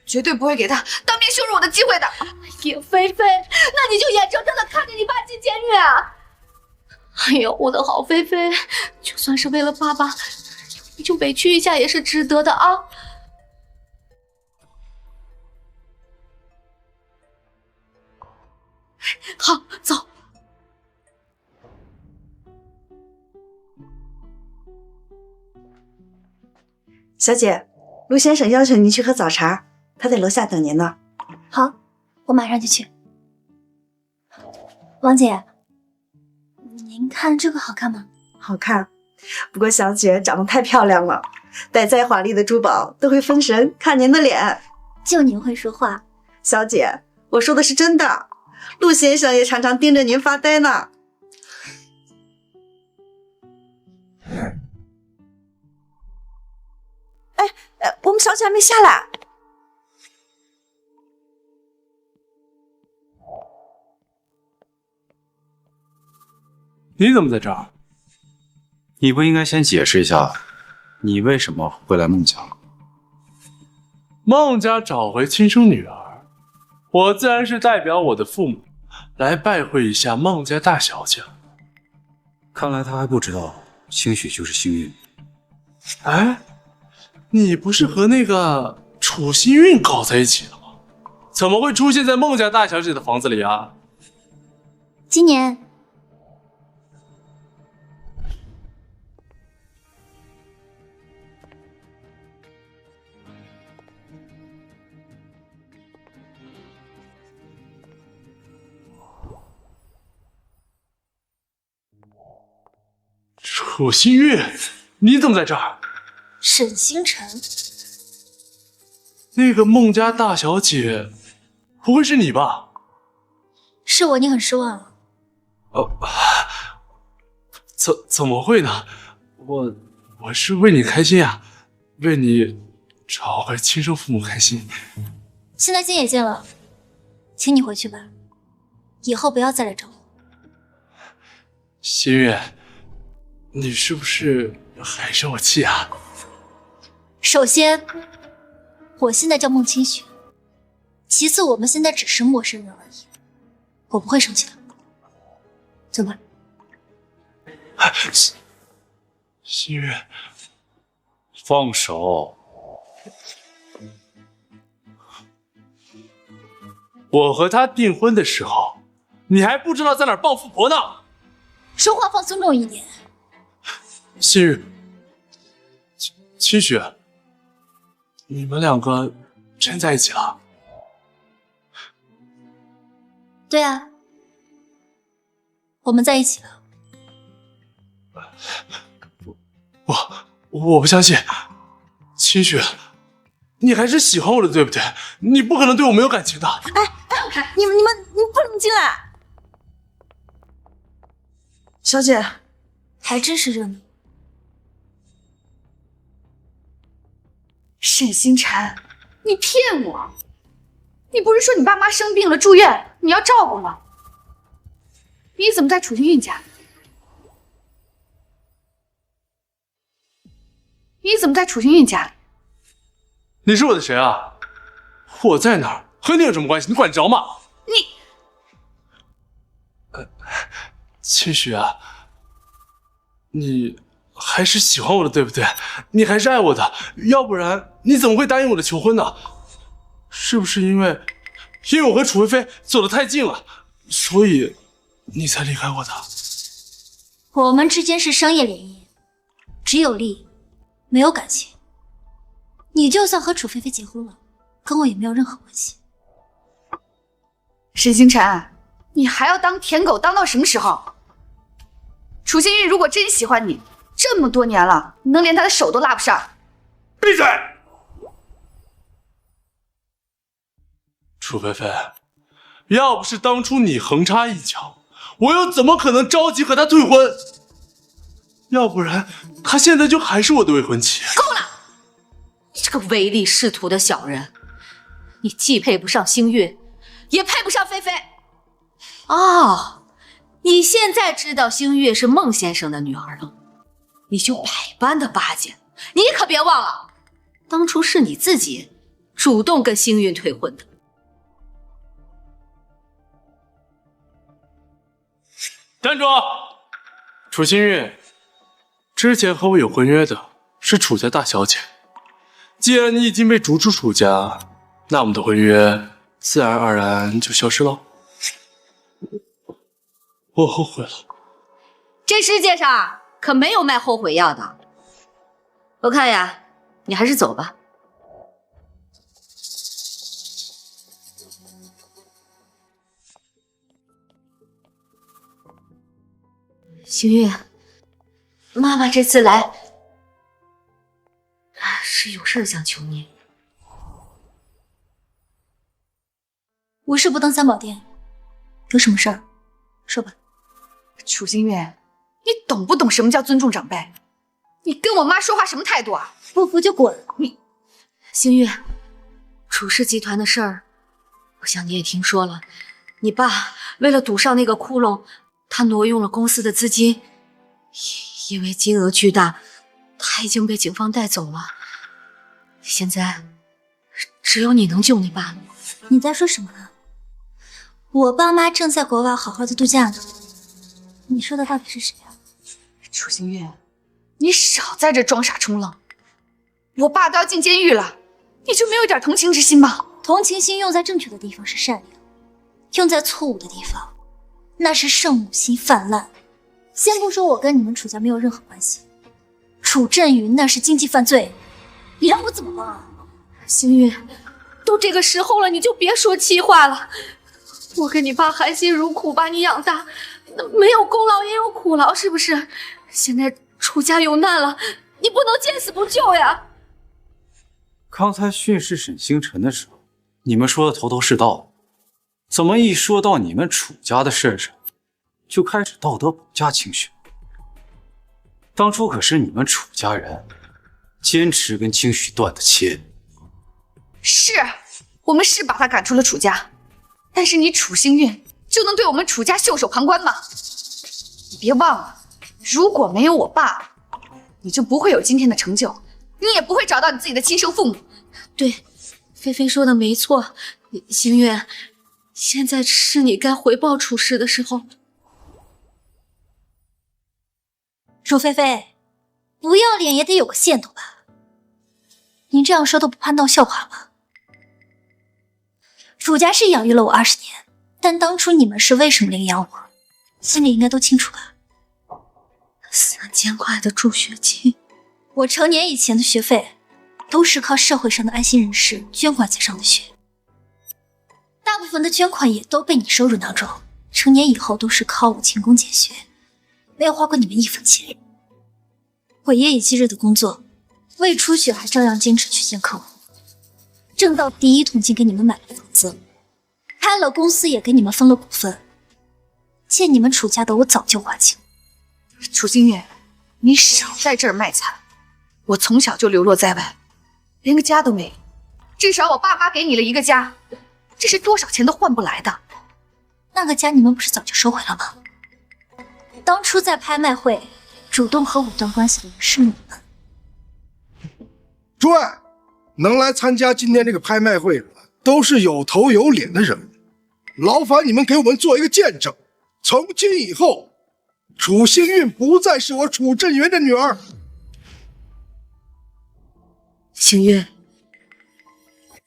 S2: 绝对不会给他当面羞辱我的机会的。
S8: 哎呀，菲菲，那你就眼睁睁的看着你爸进监狱啊！哎呦，我的好菲菲，就算是为了爸爸，你就委屈一下也是值得的啊！好，走。
S6: 小姐，陆先生要求您去喝早茶，他在楼下等您呢。
S4: 好，我马上就去。王姐，您看这个好看吗？
S6: 好看，不过小姐长得太漂亮了，戴再华丽的珠宝都会分神看您的脸。
S4: 就您会说话。
S6: 小姐，我说的是真的，陆先生也常常盯着您发呆呢。我们小姐还没下来。
S14: 你怎么在这儿？
S13: 你不应该先解释一下，你为什么会来孟家？
S14: 孟家找回亲生女儿，我自然是代表我的父母来拜会一下孟家大小姐。
S13: 看来他还不知道兴许就是幸运。
S14: 哎，你不是和那个楚新运搞在一起了吗？怎么会出现在孟家大小姐的房子里啊？
S4: 今年
S14: 楚新运，你怎么在这儿？
S4: 沈星辰，
S14: 那个孟家大小姐，不会是你吧？
S4: 是我，你很失望了。
S14: 怎么会呢？我是为你开心啊，为你找回亲生父母开心。
S4: 现在见也见了，请你回去吧。以后不要再来找我。
S14: 心月，你是不是还生我气啊？
S4: 首先，我现在叫孟清雪，其次，我们现在只是陌生人而已，我不会生气的。走吧。
S14: 心月，放手。我和他订婚的时候，你还不知道在哪儿抱富婆呢。
S4: 说话放尊重一点。
S14: 心月，清雪，你们两个真在一起了？
S4: 对啊，我们在一起了。
S14: 我不相信，清雪，你还是喜欢我的，对不对？你不可能对我没有感情的。
S6: 你们不能进来！小姐，
S4: 还真是热闹。
S2: 沈星辰，你骗我！你不是说你爸妈生病了住院，你要照顾吗？你怎么在楚星韵家？你怎么在楚星韵家里？
S14: 你是我的谁啊？我在哪儿和你有什么关系？你管着吗？
S2: 你，
S14: 清雪啊，你还是喜欢我的，对不对？你还是爱我的，要不然你怎么会答应我的求婚呢？是不是因为我和楚菲菲走得太近了，所以你才离开我的？
S4: 我们之间是商业联姻，只有利，没有感情。你就算和楚菲菲结婚了，跟我也没有任何关系。
S2: 沈星辰，你还要当舔狗当到什么时候？楚星韵如果真喜欢你，这么多年了，你能连他的手都拉不上？
S14: 闭嘴！楚菲菲，要不是当初你横插一脚，我又怎么可能着急和他退婚？要不然他现在就还是我的未婚妻。
S8: 够了！你这个唯利是图的小人，你既配不上星韵，也配不上菲菲。哦，你现在知道星韵是孟先生的女儿了，你就百般的巴结。你可别忘了，当初是你自己主动跟星韵退婚的。
S14: 站住！楚星韵，之前和我有婚约的是楚家大小姐，既然你已经被逐出楚家，那我们的婚约自然而然就消失了。我后悔了。
S8: 这世界上可没有卖后悔药的。我看呀，你还是走吧。星韵，妈妈这次来是有事想求你。
S4: 无事不登三宝殿，有什么事儿说吧。
S2: 楚星韵，你懂不懂什么叫尊重长辈？你跟我妈说话什么态度啊？
S4: 不服就滚！
S8: 你，星韵，楚氏集团的事儿，我想你也听说了。你爸为了堵上那个窟窿，他挪用了公司的资金，因为金额巨大，他已经被警方带走了。现在只有你能救你爸了。
S4: 你在说什么呢？我爸妈正在国外好好的度假呢。你说的到底是谁啊？
S2: 楚星韵，你少在这装傻充愣。我爸都要进监狱了，你就没有一点同情之心吗？
S4: 同情心用在正确的地方是善良，用在错误的地方，那是圣母心泛滥。先不说我跟你们楚家没有任何关系，楚振宇那是经济犯罪，你让我怎么帮啊？
S8: 星韵，都这个时候了，你就别说气话了。我跟你爸含辛茹苦把你养大，没有功劳也有苦劳，是不是？现在楚家有难了，你不能见死不救呀！
S13: 刚才训斥沈星辰的时候，你们说的头头是道，怎么一说到你们楚家的事上，就开始道德绑架清雪？当初可是你们楚家人坚持跟清许断的切。
S2: 是我们是把他赶出了楚家，但是你楚星韵就能对我们楚家袖手旁观吗？你别忘了，如果没有我爸，你就不会有今天的成就，你也不会找到你自己的亲生父母。
S18: 对，菲菲说的没错，星月，现在是你该回报楚师的时候。
S4: 楚菲菲，不要脸也得有个限度吧？你这样说都不怕闹笑话吗？楚家是养育了我20年，但当初你们是为什么领养我，心里应该都清楚吧？3000块的助学金，我成年以前的学费都是靠社会上的爱心人士捐款才上的学，大部分的捐款也都被你收入囊中，成年以后都是靠我勤工俭学，没有花过你们1分钱。我夜以继日的工作，为出血还照样坚持去见客户，挣到第一桶金给你们买了房子，开了公司也给你们分了股份，欠你们楚家的我早就还清。
S2: 楚星月，你少在这儿卖惨！我从小就流落在外，连个家都没有，至少我爸妈给你了一个家，这是多少钱都换不来的。
S4: 那个家你们不是早就收回了吗？当初在拍卖会主动和我断关系的人是你们。
S5: 诸位，能来参加今天这个拍卖会的，都是有头有脸的人，劳烦你们给我们做一个见证。从今以后，楚星韵不再是我楚镇元的女儿。
S18: 星月，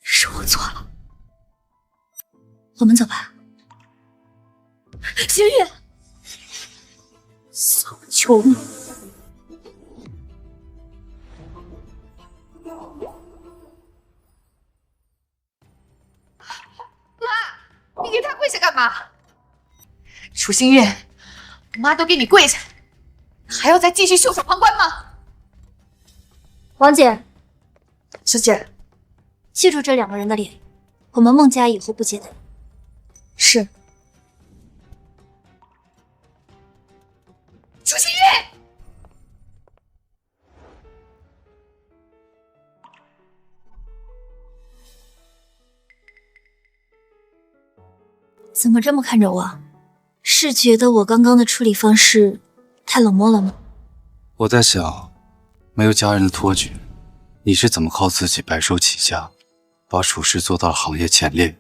S18: 是我错了，
S4: 我们走吧。
S18: 星月，
S4: 小求你。
S2: 妈，你给他跪下干嘛？楚星月，妈都给你跪下，还要再继续袖手旁观吗？
S4: 王姐，
S2: 小姐，
S4: 记住这2个人的脸，我们孟家以后不接待。
S2: 是。楚星月，
S4: 怎么这么看着我？是觉得我刚刚的处理方式太冷漠了吗？
S13: 我在想，没有家人的托举，你是怎么靠自己白手起家，把楚氏做到了行业前列？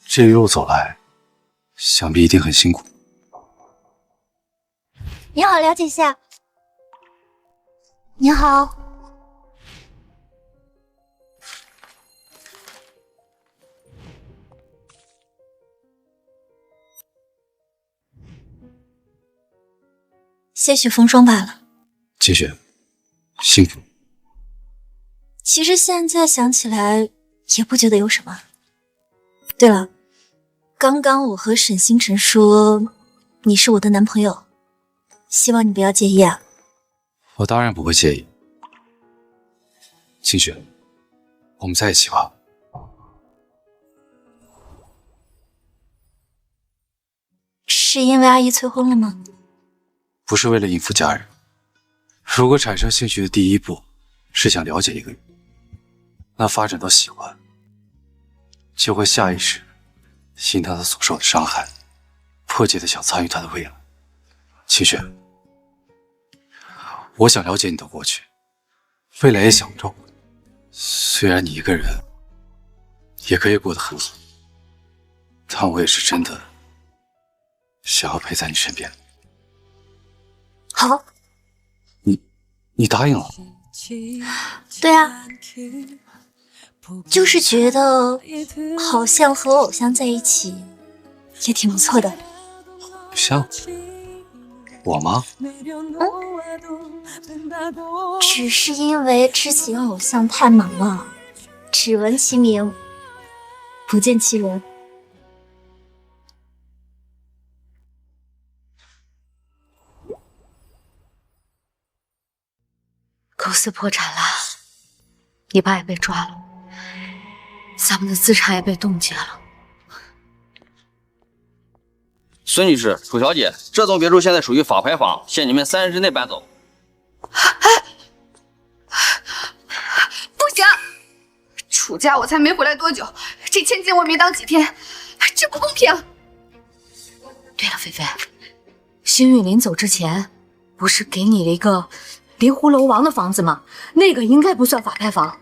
S13: 这一路走来，想必一定很辛苦。
S4: 你好，了解一下。你好。些许风霜罢了。
S13: 季雪，辛苦。
S4: 其实现在想起来，也不觉得有什么。对了，刚刚我和沈星辰说你是我的男朋友，希望你不要介意啊。
S13: 我当然不会介意。清雪，我们在一起吧。
S4: 是因为阿姨催婚了吗？
S13: 不是为了应付家人。如果产生兴趣的第一步是想了解一个人，那发展到喜欢，就会下意识心疼他所受的伤害，迫切的想参与他的未来。清雪，我想了解你的过去，未来也想照顾你。虽然你一个人也可以过得很好，但我也是真的想要陪在你身边。
S4: 好，
S13: 你答应了？
S4: 对啊，就是觉得好像和偶像在一起也挺不错的。
S13: 偶像？我吗？
S4: 只是因为之前偶像太忙了，只闻其名，不见其人。
S8: 公司破产了，你爸也被抓了，咱们的资产也被冻结了。
S7: 孙女士、楚小姐，这栋别墅现在属于法拍房，限你们3日之内搬走。
S2: 不行，楚家我才没回来多久，这千金我没当几天，这不公平。
S8: 对了，菲菲，星运临走之前，不是给你了一个临湖楼王的房子吗？那个应该不算法拍房。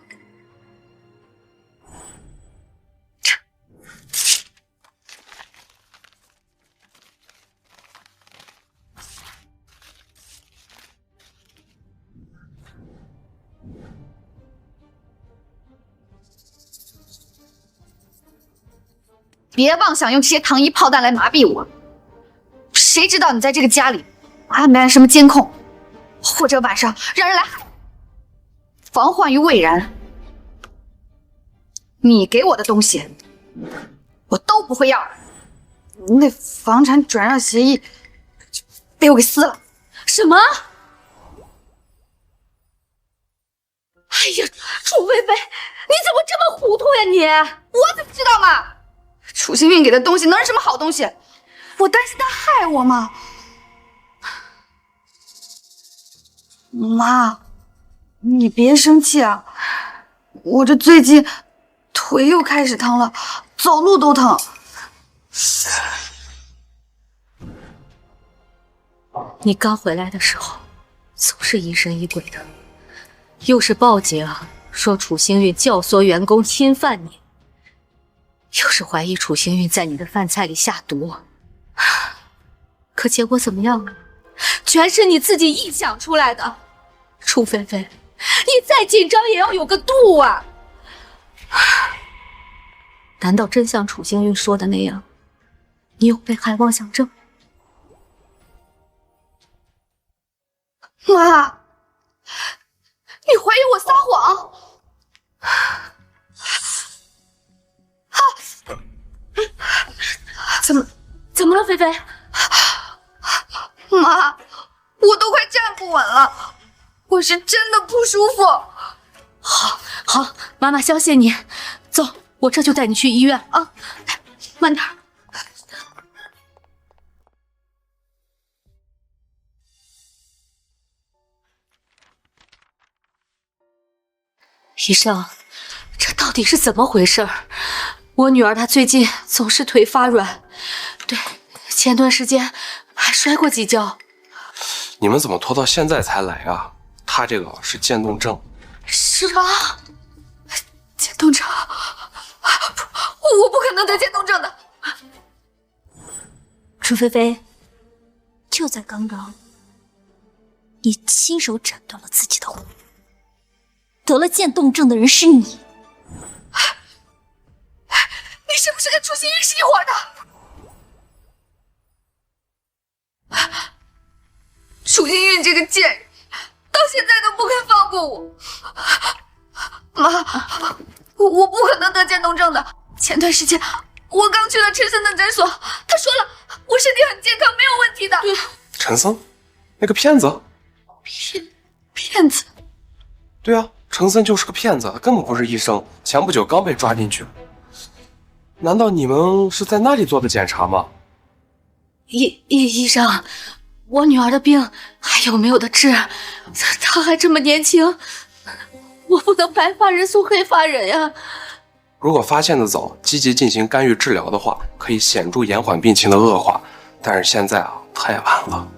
S2: 别妄想用这些糖衣炮弹来麻痹我。谁知道你在这个家里安没安什么监控，或者晚上让人来害，防患于未然。你给我的东西，我都不会要。那房产转让协议被我给撕了。
S8: 什么？哎呀，楚菲菲，你怎么这么糊涂呀你？
S2: 我怎么知道嘛？楚星运给的东西能是什么好东西？我担心他害我嘛。妈，你别生气啊，我这最近腿又开始疼了，走路都疼。
S8: 你刚回来的时候，总是疑神疑鬼的，又是报警说楚星运教唆员工侵犯你，又是怀疑楚星运在你的饭菜里下毒，可结果怎么样呢？全是你自己臆想出来的。楚菲菲，你再紧张也要有个度啊！难道真像楚星运说的那样，你有被害妄想症？
S2: 妈，你怀疑我撒谎？
S8: 怎么了，菲菲？
S2: 妈，我都快站不稳了，我是真的不舒服。
S8: 好，妈妈相信你。走，我这就带你去医院啊！慢点。医生，这到底是怎么回事？我女儿她最近总是腿发软，对，前段时间还摔过几跤。
S17: 你们怎么拖到现在才来啊？她这个是渐冻症。
S2: 什么？渐冻症？我不可能得渐冻症的。
S4: 楚菲菲，就在刚刚，你亲手斩断了自己的魂。得了渐冻症的人是你。你
S2: 是不是跟楚星运是一伙的？楚星运这个贱人，到现在都不肯放过我。妈，我不可能得渐冻症的。前段时间我刚去了陈森的诊所，他说了我身体很健康，没有问题的。对，
S17: 陈森，那个骗子。
S2: 骗子？
S17: 对啊，陈森就是个骗子，根本不是医生，前不久刚被抓进去。难道你们是在那里做的检查吗？
S8: 医生，我女儿的病还有没有的治？她还这么年轻，我不能白发人送黑发人呀。
S17: 如果发现的早，积极进行干预治疗的话，可以显著延缓病情的恶化。但是现在太晚了。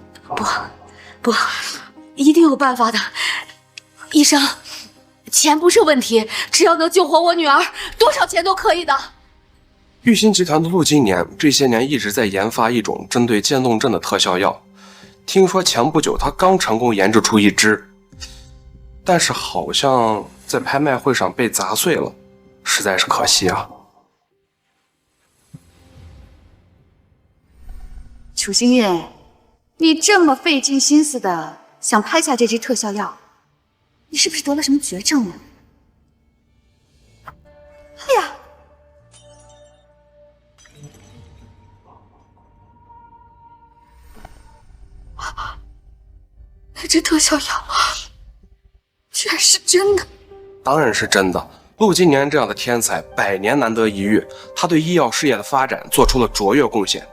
S8: 不，一定有办法的。医生，钱不是问题，只要能救活我女儿，多少钱都可以的。
S17: 玉鑫集团的陆金年这些年一直在研发一种针对渐冻症的特效药，听说前不久他刚成功研制出一支，但是好像在拍卖会上被砸碎了，实在是可惜啊。
S2: 楚星月，你这么费尽心思的想拍下这支特效药，你是不是得了什么绝症呢？哎呀！那支特效药居然是真的！
S17: 当然是真的。陆金年这样的天才，百年难得一遇，他对医药事业的发展做出了卓越贡献。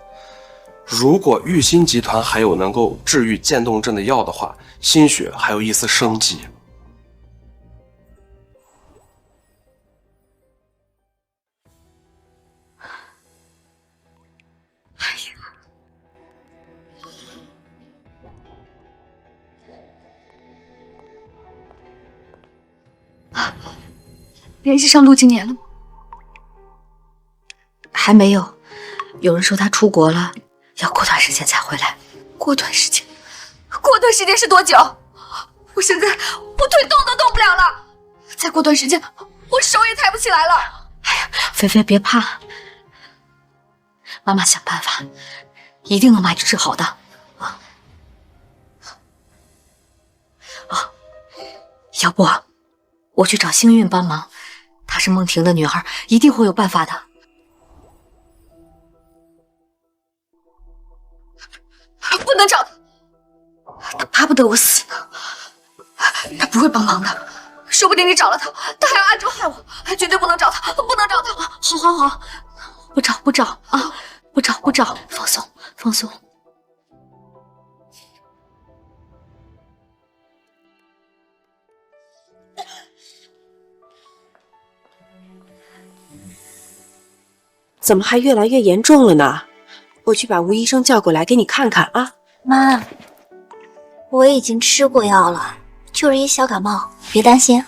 S17: 如果玉鑫集团还有能够治愈渐冻症的药的话，兴许还有一丝生机。
S2: 联系上陆金年了吗？
S8: 还没有，有人说他出国了，要过段时间才回来。
S2: 过段时间是多久？我现在我腿动都动不了了，再过段时间我手也抬不起来了。
S8: 哎呀，菲菲别怕，妈妈想办法，一定能把你治好的。要不我去找幸运帮忙，她是孟婷的女儿，一定会有办法的。
S2: 不能找他，他巴不得我死呢。他不会帮忙的，说不定你找了他，他还要暗中害我，绝对不能找他，不能找他。
S8: 好，不找啊，不找，放松。
S6: 怎么还越来越严重了呢？我去把吴医生叫过来给你看看啊。
S4: 妈，我已经吃过药了，就是一小感冒，别担心。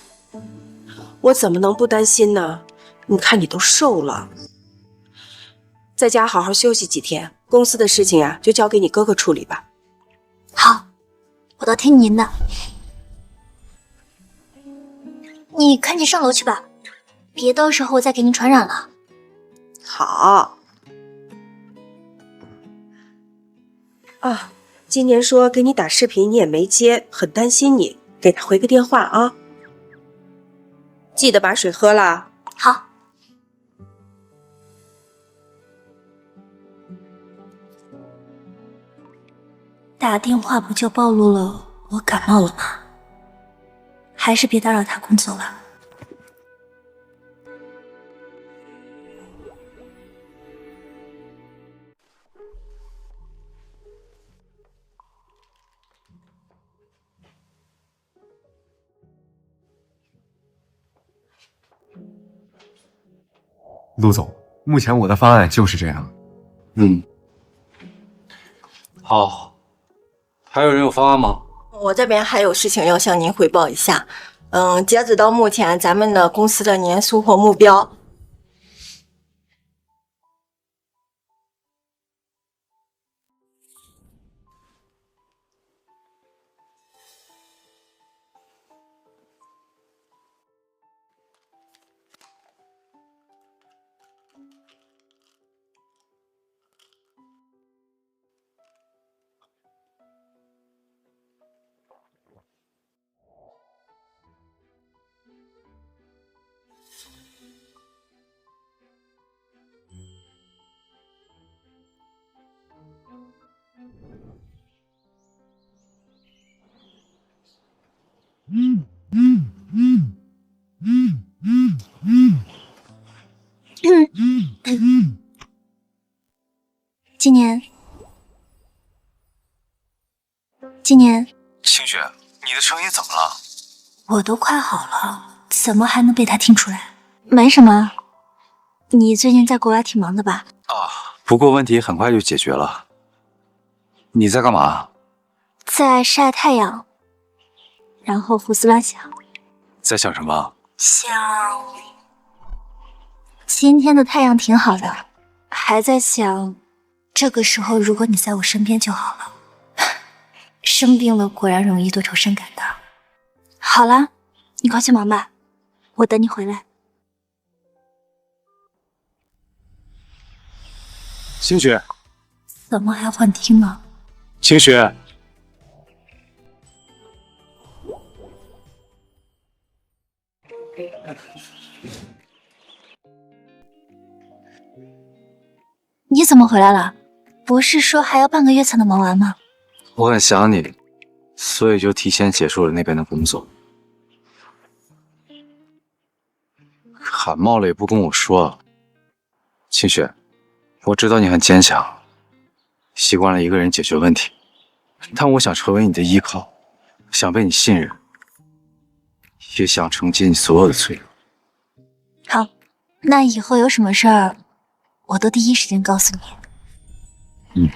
S6: 我怎么能不担心呢？你看你都瘦了，在家好好休息几天，公司的事情啊就交给你哥哥处理吧。
S4: 好，我都听您的。你赶紧上楼去吧，别到时候再给你传染了。
S6: 好。啊，今年说给你打视频你也没接，很担心你，给他回个电话啊。记得把水喝了。
S4: 好。打电话不就暴露了我感冒了吗？还是别打扰他工作了。
S19: 陆总，目前我的方案就是这样。
S13: 好，还有人有方案吗？
S20: 我这边还有事情要向您汇报一下。截止到目前，咱们的公司的年收获目标。
S4: 今年，
S19: 清雪，你的声音怎么了？
S4: 我都快好了，怎么还能被他听出来？没什么，你最近在国外挺忙的吧？
S13: 不过问题很快就解决了。你在干嘛？
S4: 在晒太阳，然后胡思乱想。
S13: 在想什么？
S4: 想今天的太阳挺好的，还在想这个时候如果你在我身边就好了。生病了果然容易多愁善感的。好了，你快去忙吧，我等你回来。
S13: 清雪，
S4: 怎么还幻听呢？
S13: 清雪，
S4: 你怎么回来了？不是说还要半个月才能忙完吗？
S13: 我很想你，所以就提前结束了那边的工作。感冒了也不跟我说。清雪，我知道你很坚强，习惯了一个人解决问题，但我想成为你的依靠，想被你信任，也想承接你所有的脆弱。
S4: 好，那以后有什么事儿，我都第一时间告诉你。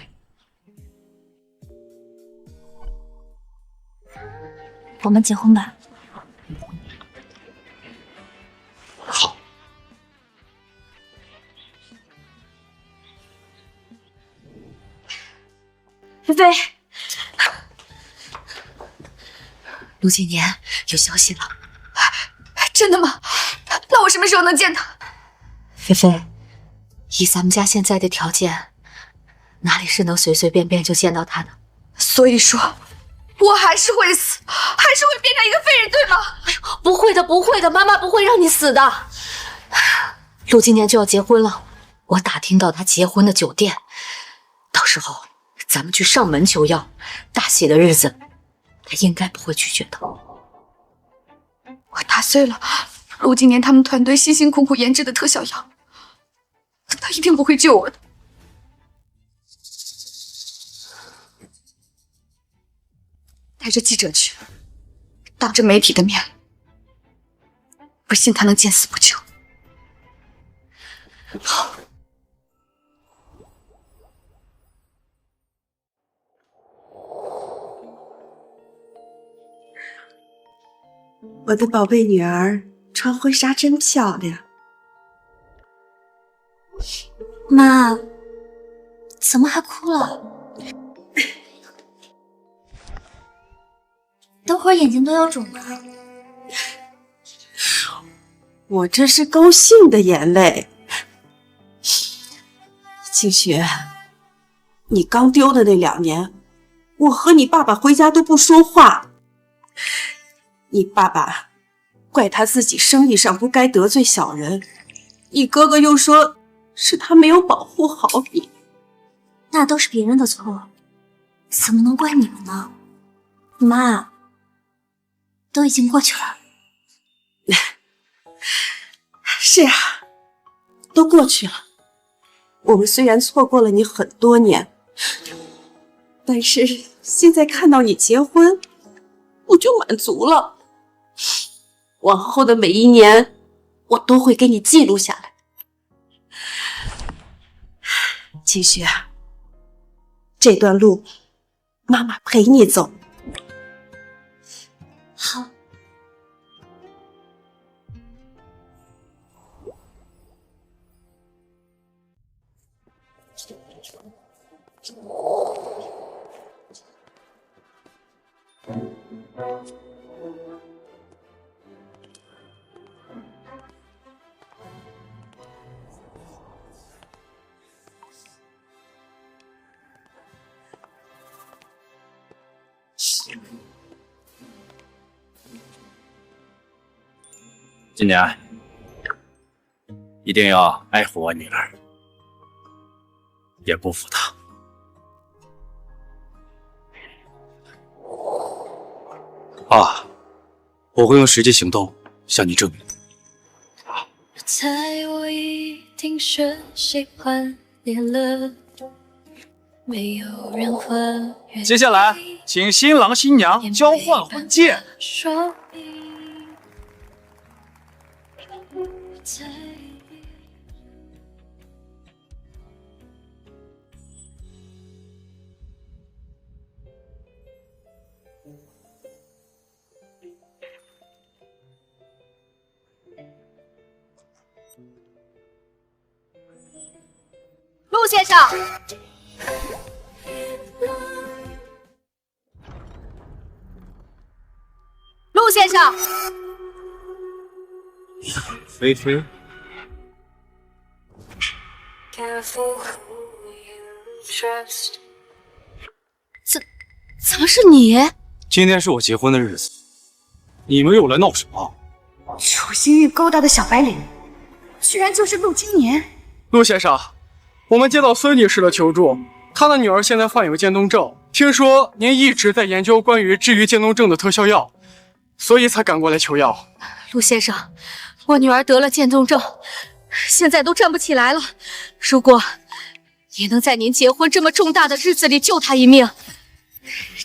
S4: 我们结婚吧。
S13: 好。
S8: 菲菲，陆今年有消息了。
S2: 真的吗？那我什么时候能见他？
S8: 菲菲，以咱们家现在的条件，哪里是能随随便便就见到他的？
S2: 所以说，我还是会死，还是会变成一个废人，对吗？
S8: 哎呦，不会的，不会的，妈妈不会让你死的。陆今年就要结婚了，我打听到他结婚的酒店，到时候咱们去上门求药，大喜的日子，他应该不会拒绝的。
S2: 我打碎了陆今年他们团队辛辛苦苦研制的特效药，他一定不会救我的。带着记者去，当着媒体的面，不信他能见死不救。好。
S6: 我的宝贝女儿穿婚纱真漂亮。
S4: 妈，怎么还哭了？等会儿眼睛都要肿了。
S6: 我这是高兴的眼泪。清雪，你刚丢的那2年，我和你爸爸回家都不说话。你爸爸怪他自己生意上不该得罪小人，你哥哥又说是他没有保护好你。
S4: 那都是别人的错，怎么能怪你们呢？妈，都已经过去了。
S6: 是啊，都过去了。我们虽然错过了你很多年，但是现在看到你结婚，我就满足了。往后的每一年，我都会给你记录下来。清雪，这段路，妈妈陪你走。
S4: 好。
S7: 今年一定要爱护我女儿，也不负她。
S13: 爸，我会用实际行动向你证明。
S21: 猜我一定是喜欢你了，没有任何
S14: 接下来，请新郎新娘交换婚戒。
S21: 说
S2: 陆先生，陆先生，
S13: 菲菲，
S8: 怎么是你？
S13: 今天是我结婚的日子，你们又来闹什么？
S2: 楚心玉勾搭的小白领，居然就是陆今年。
S12: 陆先生，我们接到孙女士的求助，她的女儿现在患有渐冻症，听说您一直在研究关于治愈渐冻症的特效药，所以才赶过来求药。
S8: 陆先生，我女儿得了渐冻症，现在都站不起来了。如果也能在您结婚这么重大的日子里救她一命，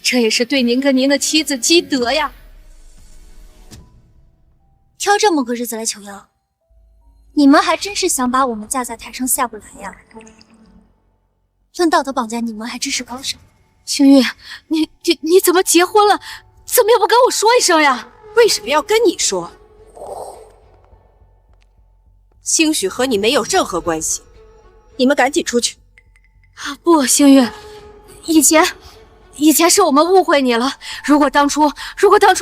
S8: 这也是对您跟您的妻子积德呀。
S4: 挑这么个日子来求药，你们还真是想把我们架在台上下不来呀！论道德绑架，你们还真是高手。
S8: 青玉，你怎么结婚了？怎么也不跟我说一声呀？
S6: 为什么要跟你说？兴许和你没有任何关系，你们赶紧出去。
S8: 不，星玉，以前以前是我们误会你了。如果当初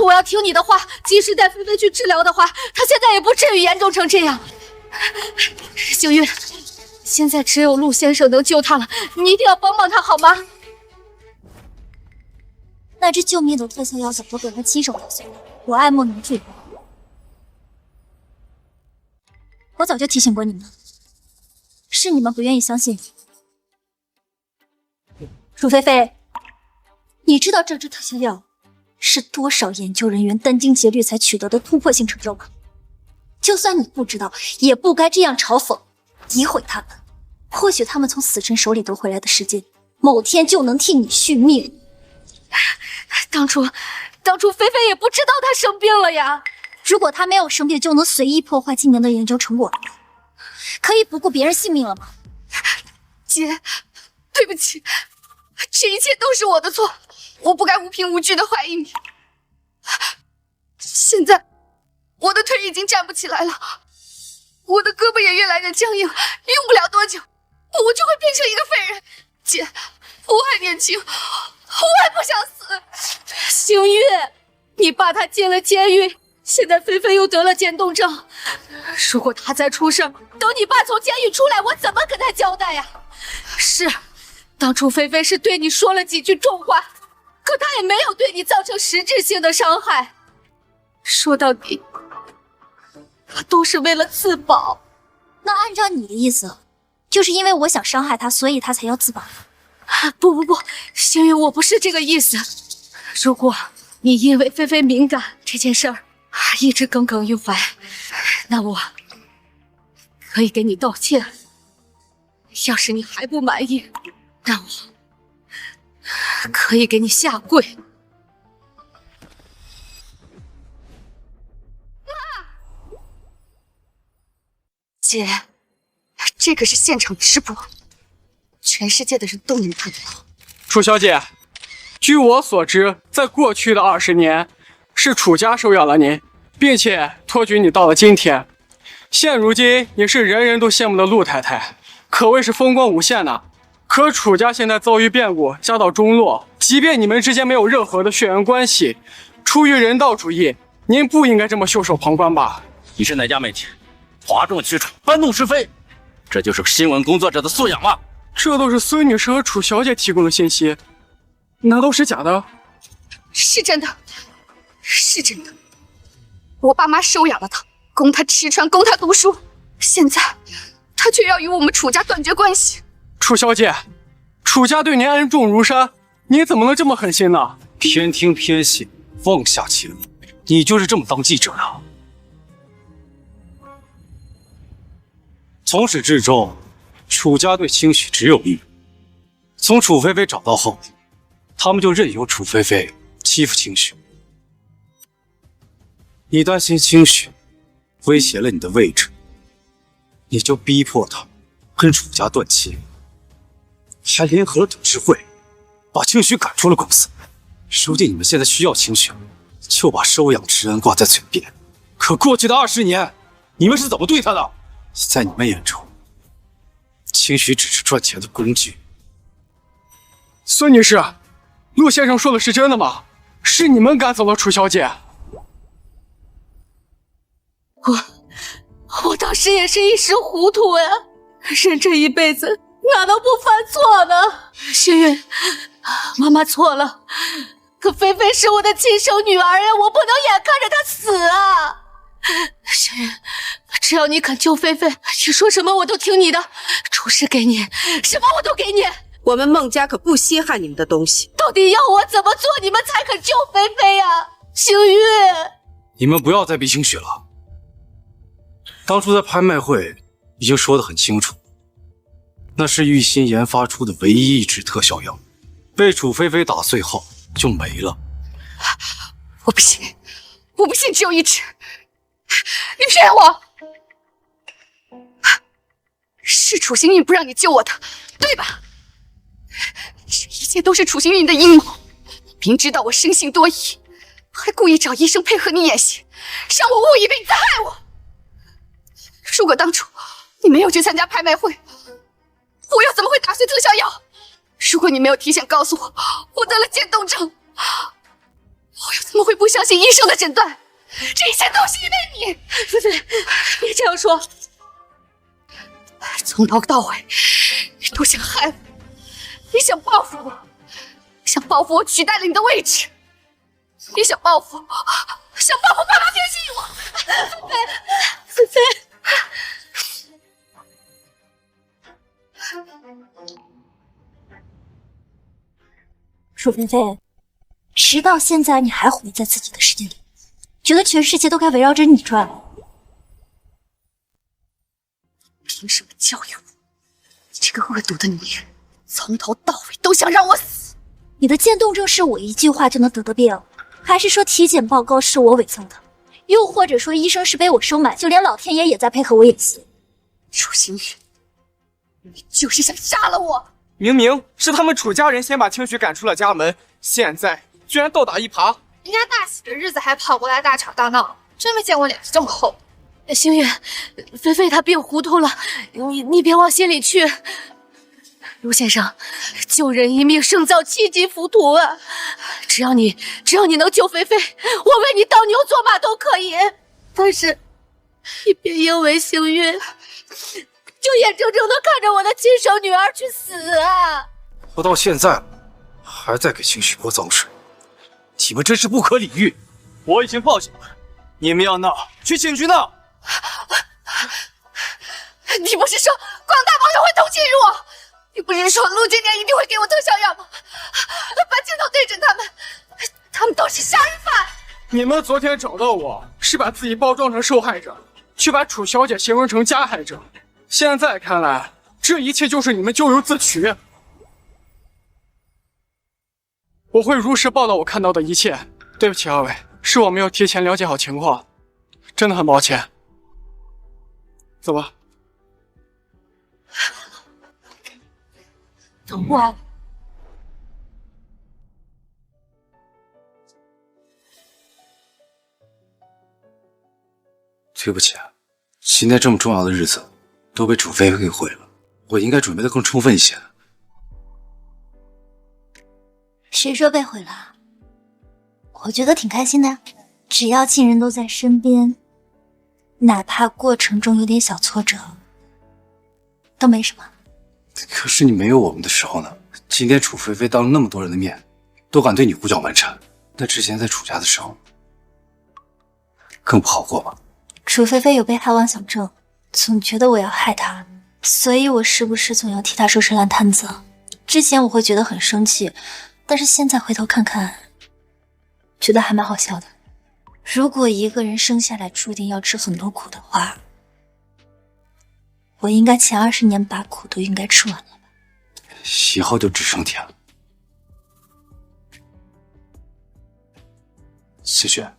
S8: 我要听你的话，及时带菲菲去治疗的话，她现在也不至于严重成这样。星月，现在只有陆先生能救她了，你一定要帮帮她好吗？
S4: 那支救命的特效药早就被他亲手打碎了，我爱莫能助。我早就提醒过你们，是你们不愿意相信。楚菲菲，你知道这支特效药是多少研究人员殚精竭虑才取得的突破性成就吗？就算你不知道，也不该这样嘲讽、诋毁他们。或许他们从死神手里得回来的时间，某天就能替你续命。
S8: 当初菲菲也不知道她生病了呀。
S4: 如果她没有生病，就能随意破坏今年的研究成果，可以不顾别人性命了吗？
S2: 姐，对不起，这一切都是我的错，我不该无凭无据的怀疑你。现在我的腿已经站不起来了，我的胳膊也越来越僵硬，用不了多久，我就会变成一个废人。姐，我还年轻，我还不想死。
S8: 星月，你爸他进了监狱，现在菲菲又得了渐冻症。如果他再出事，等你爸从监狱出来，我怎么跟他交代呀？是，当初菲菲是对你说了几句重话，可他也没有对你造成实质性的伤害。说到底，他都是为了自保。
S4: 那按照你的意思，就是因为我想伤害他，所以他才要自保？
S8: 不，星月，我不是这个意思。如果你因为菲菲敏感这件事儿一直耿耿于怀，那我可以给你道歉。要是你还不满意，那我可以给你下跪。
S2: 姐，这个是现场直播，全世界的人都能看得到。
S12: 楚小姐，据我所知，在过去的20年，是楚家收养了您，并且托举你到了今天。现如今，你是人人都羡慕的陆太太，可谓是风光无限呐。可楚家现在遭遇变故，家道中落，即便你们之间没有任何的血缘关系，出于人道主义，您不应该这么袖手旁观吧？
S7: 你是哪家媒体？哗众取宠，搬弄是非，这就是新闻工作者的素养吗？
S12: 这都是孙女士和楚小姐提供的信息，难道是假的？
S2: 是真的，是真的。我爸妈收养了他，供他吃穿，供他读书，现在他却要与我们楚家断绝关系。
S12: 楚小姐，楚家对您恩重如山，您怎么能这么狠心呢？
S14: 偏听偏信，妄下结论，你就是这么当记者的？从始至终，楚家对清许只有利益。从楚菲菲找到后，他们就任由楚菲菲欺负清许。你担心清许威胁了你的位置，你就逼迫他跟楚家断亲，还联合了董事会，把清许赶出了公司。如今你们现在需要清许，就把收养之恩挂在嘴边。可过去的20年，你们是怎么对他的？在你们眼中，清许只是赚钱的工具。
S12: 孙女士，陆先生说的是真的吗？是你们赶走了楚小姐？
S8: 我当时也是一时糊涂呀，人这一辈子哪能不犯错呢？星月，妈妈错了，可菲菲是我的亲生女儿呀，我不能眼看着她死啊！星月，只要你肯救菲菲，你说什么我都听你的，出师给你，什么我都给你。
S6: 我们孟家可不稀罕你们的东西。
S8: 到底要我怎么做，你们才肯救菲菲呀？星月，
S14: 你们不要再逼清许了。当初在拍卖会已经说得很清楚，那是玉鑫研发出的唯一一支特效药，被楚菲菲打碎后就没了。
S2: 我不信，我不信只有一支，你骗我！是楚行运不让你救我的，对吧？这一切都是楚行运的阴谋，明知道我生性多疑，还故意找医生配合你演戏，让我误以为你在害我。如果当初你没有去参加拍卖会，我又怎么会打碎特效药？如果你没有提前告诉我，我得了渐冻症，我又怎么会不相信医生的诊断？这一切都是因为你，
S18: 菲菲，别这样说。
S2: 从头到尾，你都想害我，你想报复我，想报复我取代了你的位置，你想报复爸爸偏心我。菲菲，
S4: 楚菲菲，直到现在你还活在自己的世界里，觉得全世界都该围绕着你转。
S2: 凭什么教育我？你这个恶毒的女人，从头到尾都想让我死！
S4: 你的渐冻症是我一句话就能得的病，还是说体检报告是我伪造的？又或者说医生是被我收买，就连老天爷也在配合我演戏？
S2: 楚星宇，你就是想杀了我！
S12: 明明是他们楚家人先把清许赶出了家门，现在居然倒打一耙。
S16: 人家大喜的日子还跑过来大吵大闹，真没见过脸皮这么厚。
S8: 星月，菲菲她病糊涂了，你别往心里去。卢先生，救人一命胜造7级浮屠啊！只要你能救菲菲，我为你当牛做马都可以。但是，你别因为幸运，就眼睁睁的看着我的亲生女儿去死啊！
S10: 活到现在了，还在给清许泼脏水，你们真是不可理喻！
S1: 我已经报警了，你们要闹，去警局闹。
S2: 你不是说广大网友会同情于我？你不是说陆今年一定会给我特效药吗？把镜头对准他们，他们都是杀人犯！
S12: 你们昨天找到我是把自己包装成受害者，却把楚小姐形容成加害者。现在看来，这一切就是你们咎由自取。我会如实报道我看到的一切。对不起二位，是我没有提前了解好情况，真的很抱歉。走吧。
S8: 走不完。
S13: 对不起啊，今天这么重要的日子都被楚菲菲给毁了，我应该准备的更充分一些。
S4: 谁说被毁了？我觉得挺开心的呀，只要亲人都在身边，哪怕过程中有点小挫折，都没什么。
S13: 可是你没有我们的时候呢？今天楚菲菲当了那么多人的面，都敢对你胡搅蛮缠，那之前在楚家的时候，更不好过吧？
S4: 楚菲菲有被害妄想症，总觉得我要害她，所以我是不是总要替她收拾烂摊子？之前我会觉得很生气，但是现在回头看看，觉得还蛮好笑的。如果一个人生下来注定要吃很多苦的话，我应该前20年把苦都应该吃完了吧？
S13: 以后就只剩甜了。谢雪，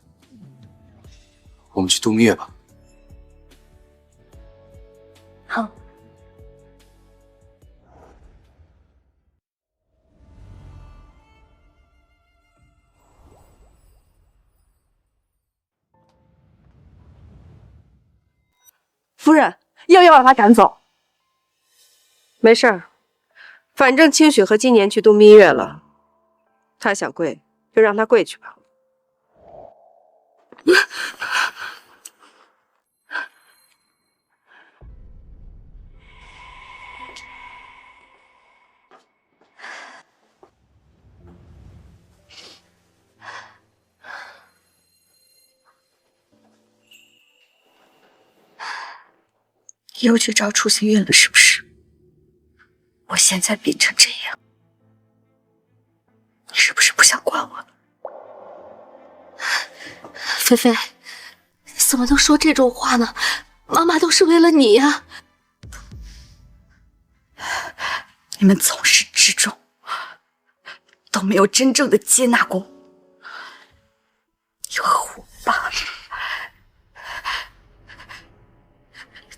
S13: 我们去度蜜月吧。
S4: 好。
S6: 夫人，要不要把他赶走？没事儿，反正清雪和今年去度蜜月了，他想跪就让他跪去吧。
S2: 又去找楚星月了是不是？我现在病成这样，你是不是不想管我了？
S8: 菲菲，你怎么能说这种话呢？妈妈都是为了你呀。
S2: 你们从始至终都没有真正的接纳过我，又和我爸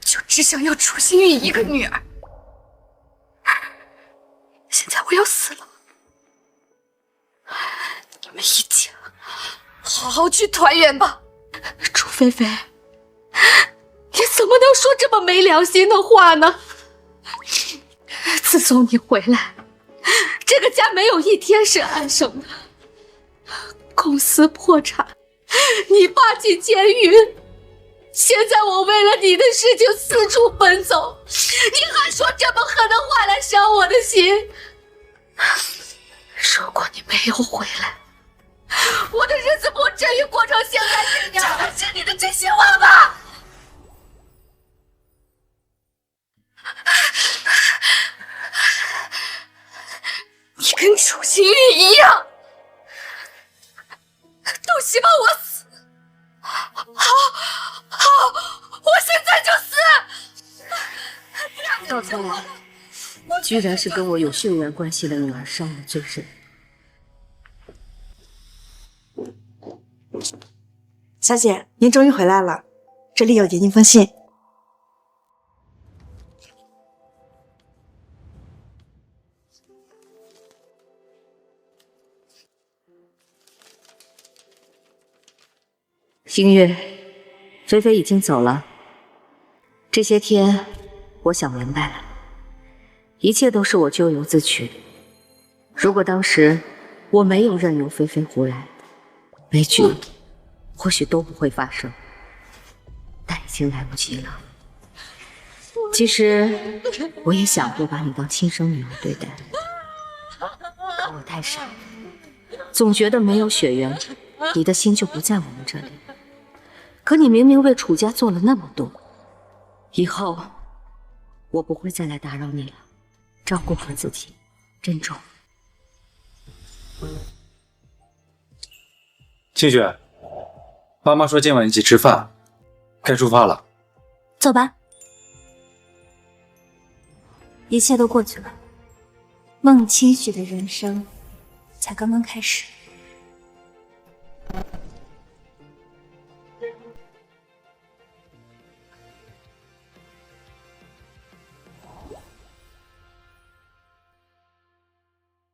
S2: 就只想要楚星玉一个女儿。现在我要死了，你们一家好好去团圆吧。
S8: 楚菲菲，你怎么能说这么没良心的话呢？自从你回来，
S2: 家没有一天是安生的。公司破产，你爸进监狱，现在我为了你的事情四处奔走，你还说这么狠的话来伤我的心。如果你没有回来，我的日子不至于过成现在这样。这还是你的真心话吗？你跟楚新玉一样，都希望我死。好，我现在就死。
S8: 到头来，居然是跟我有血缘关系的女儿伤了最深。
S20: 小姐，您终于回来了，这里有给您封信。
S8: 星月，菲菲已经走了。这些天，我想明白了，一切都是我咎由自取。如果当时我没有任由菲菲胡来，悲剧或许都不会发生。但已经来不及了。其实我也想过把你当亲生女儿对待，可我太傻了，总觉得没有血缘，你的心就不在我们这里。可你明明为楚家做了那么多，以后我不会再来打扰你了，照顾好自己，珍重。
S13: 清雪，爸妈说今晚一起吃饭，该出发了。
S4: 走吧，一切都过去了，孟清雪的人生才刚刚开始。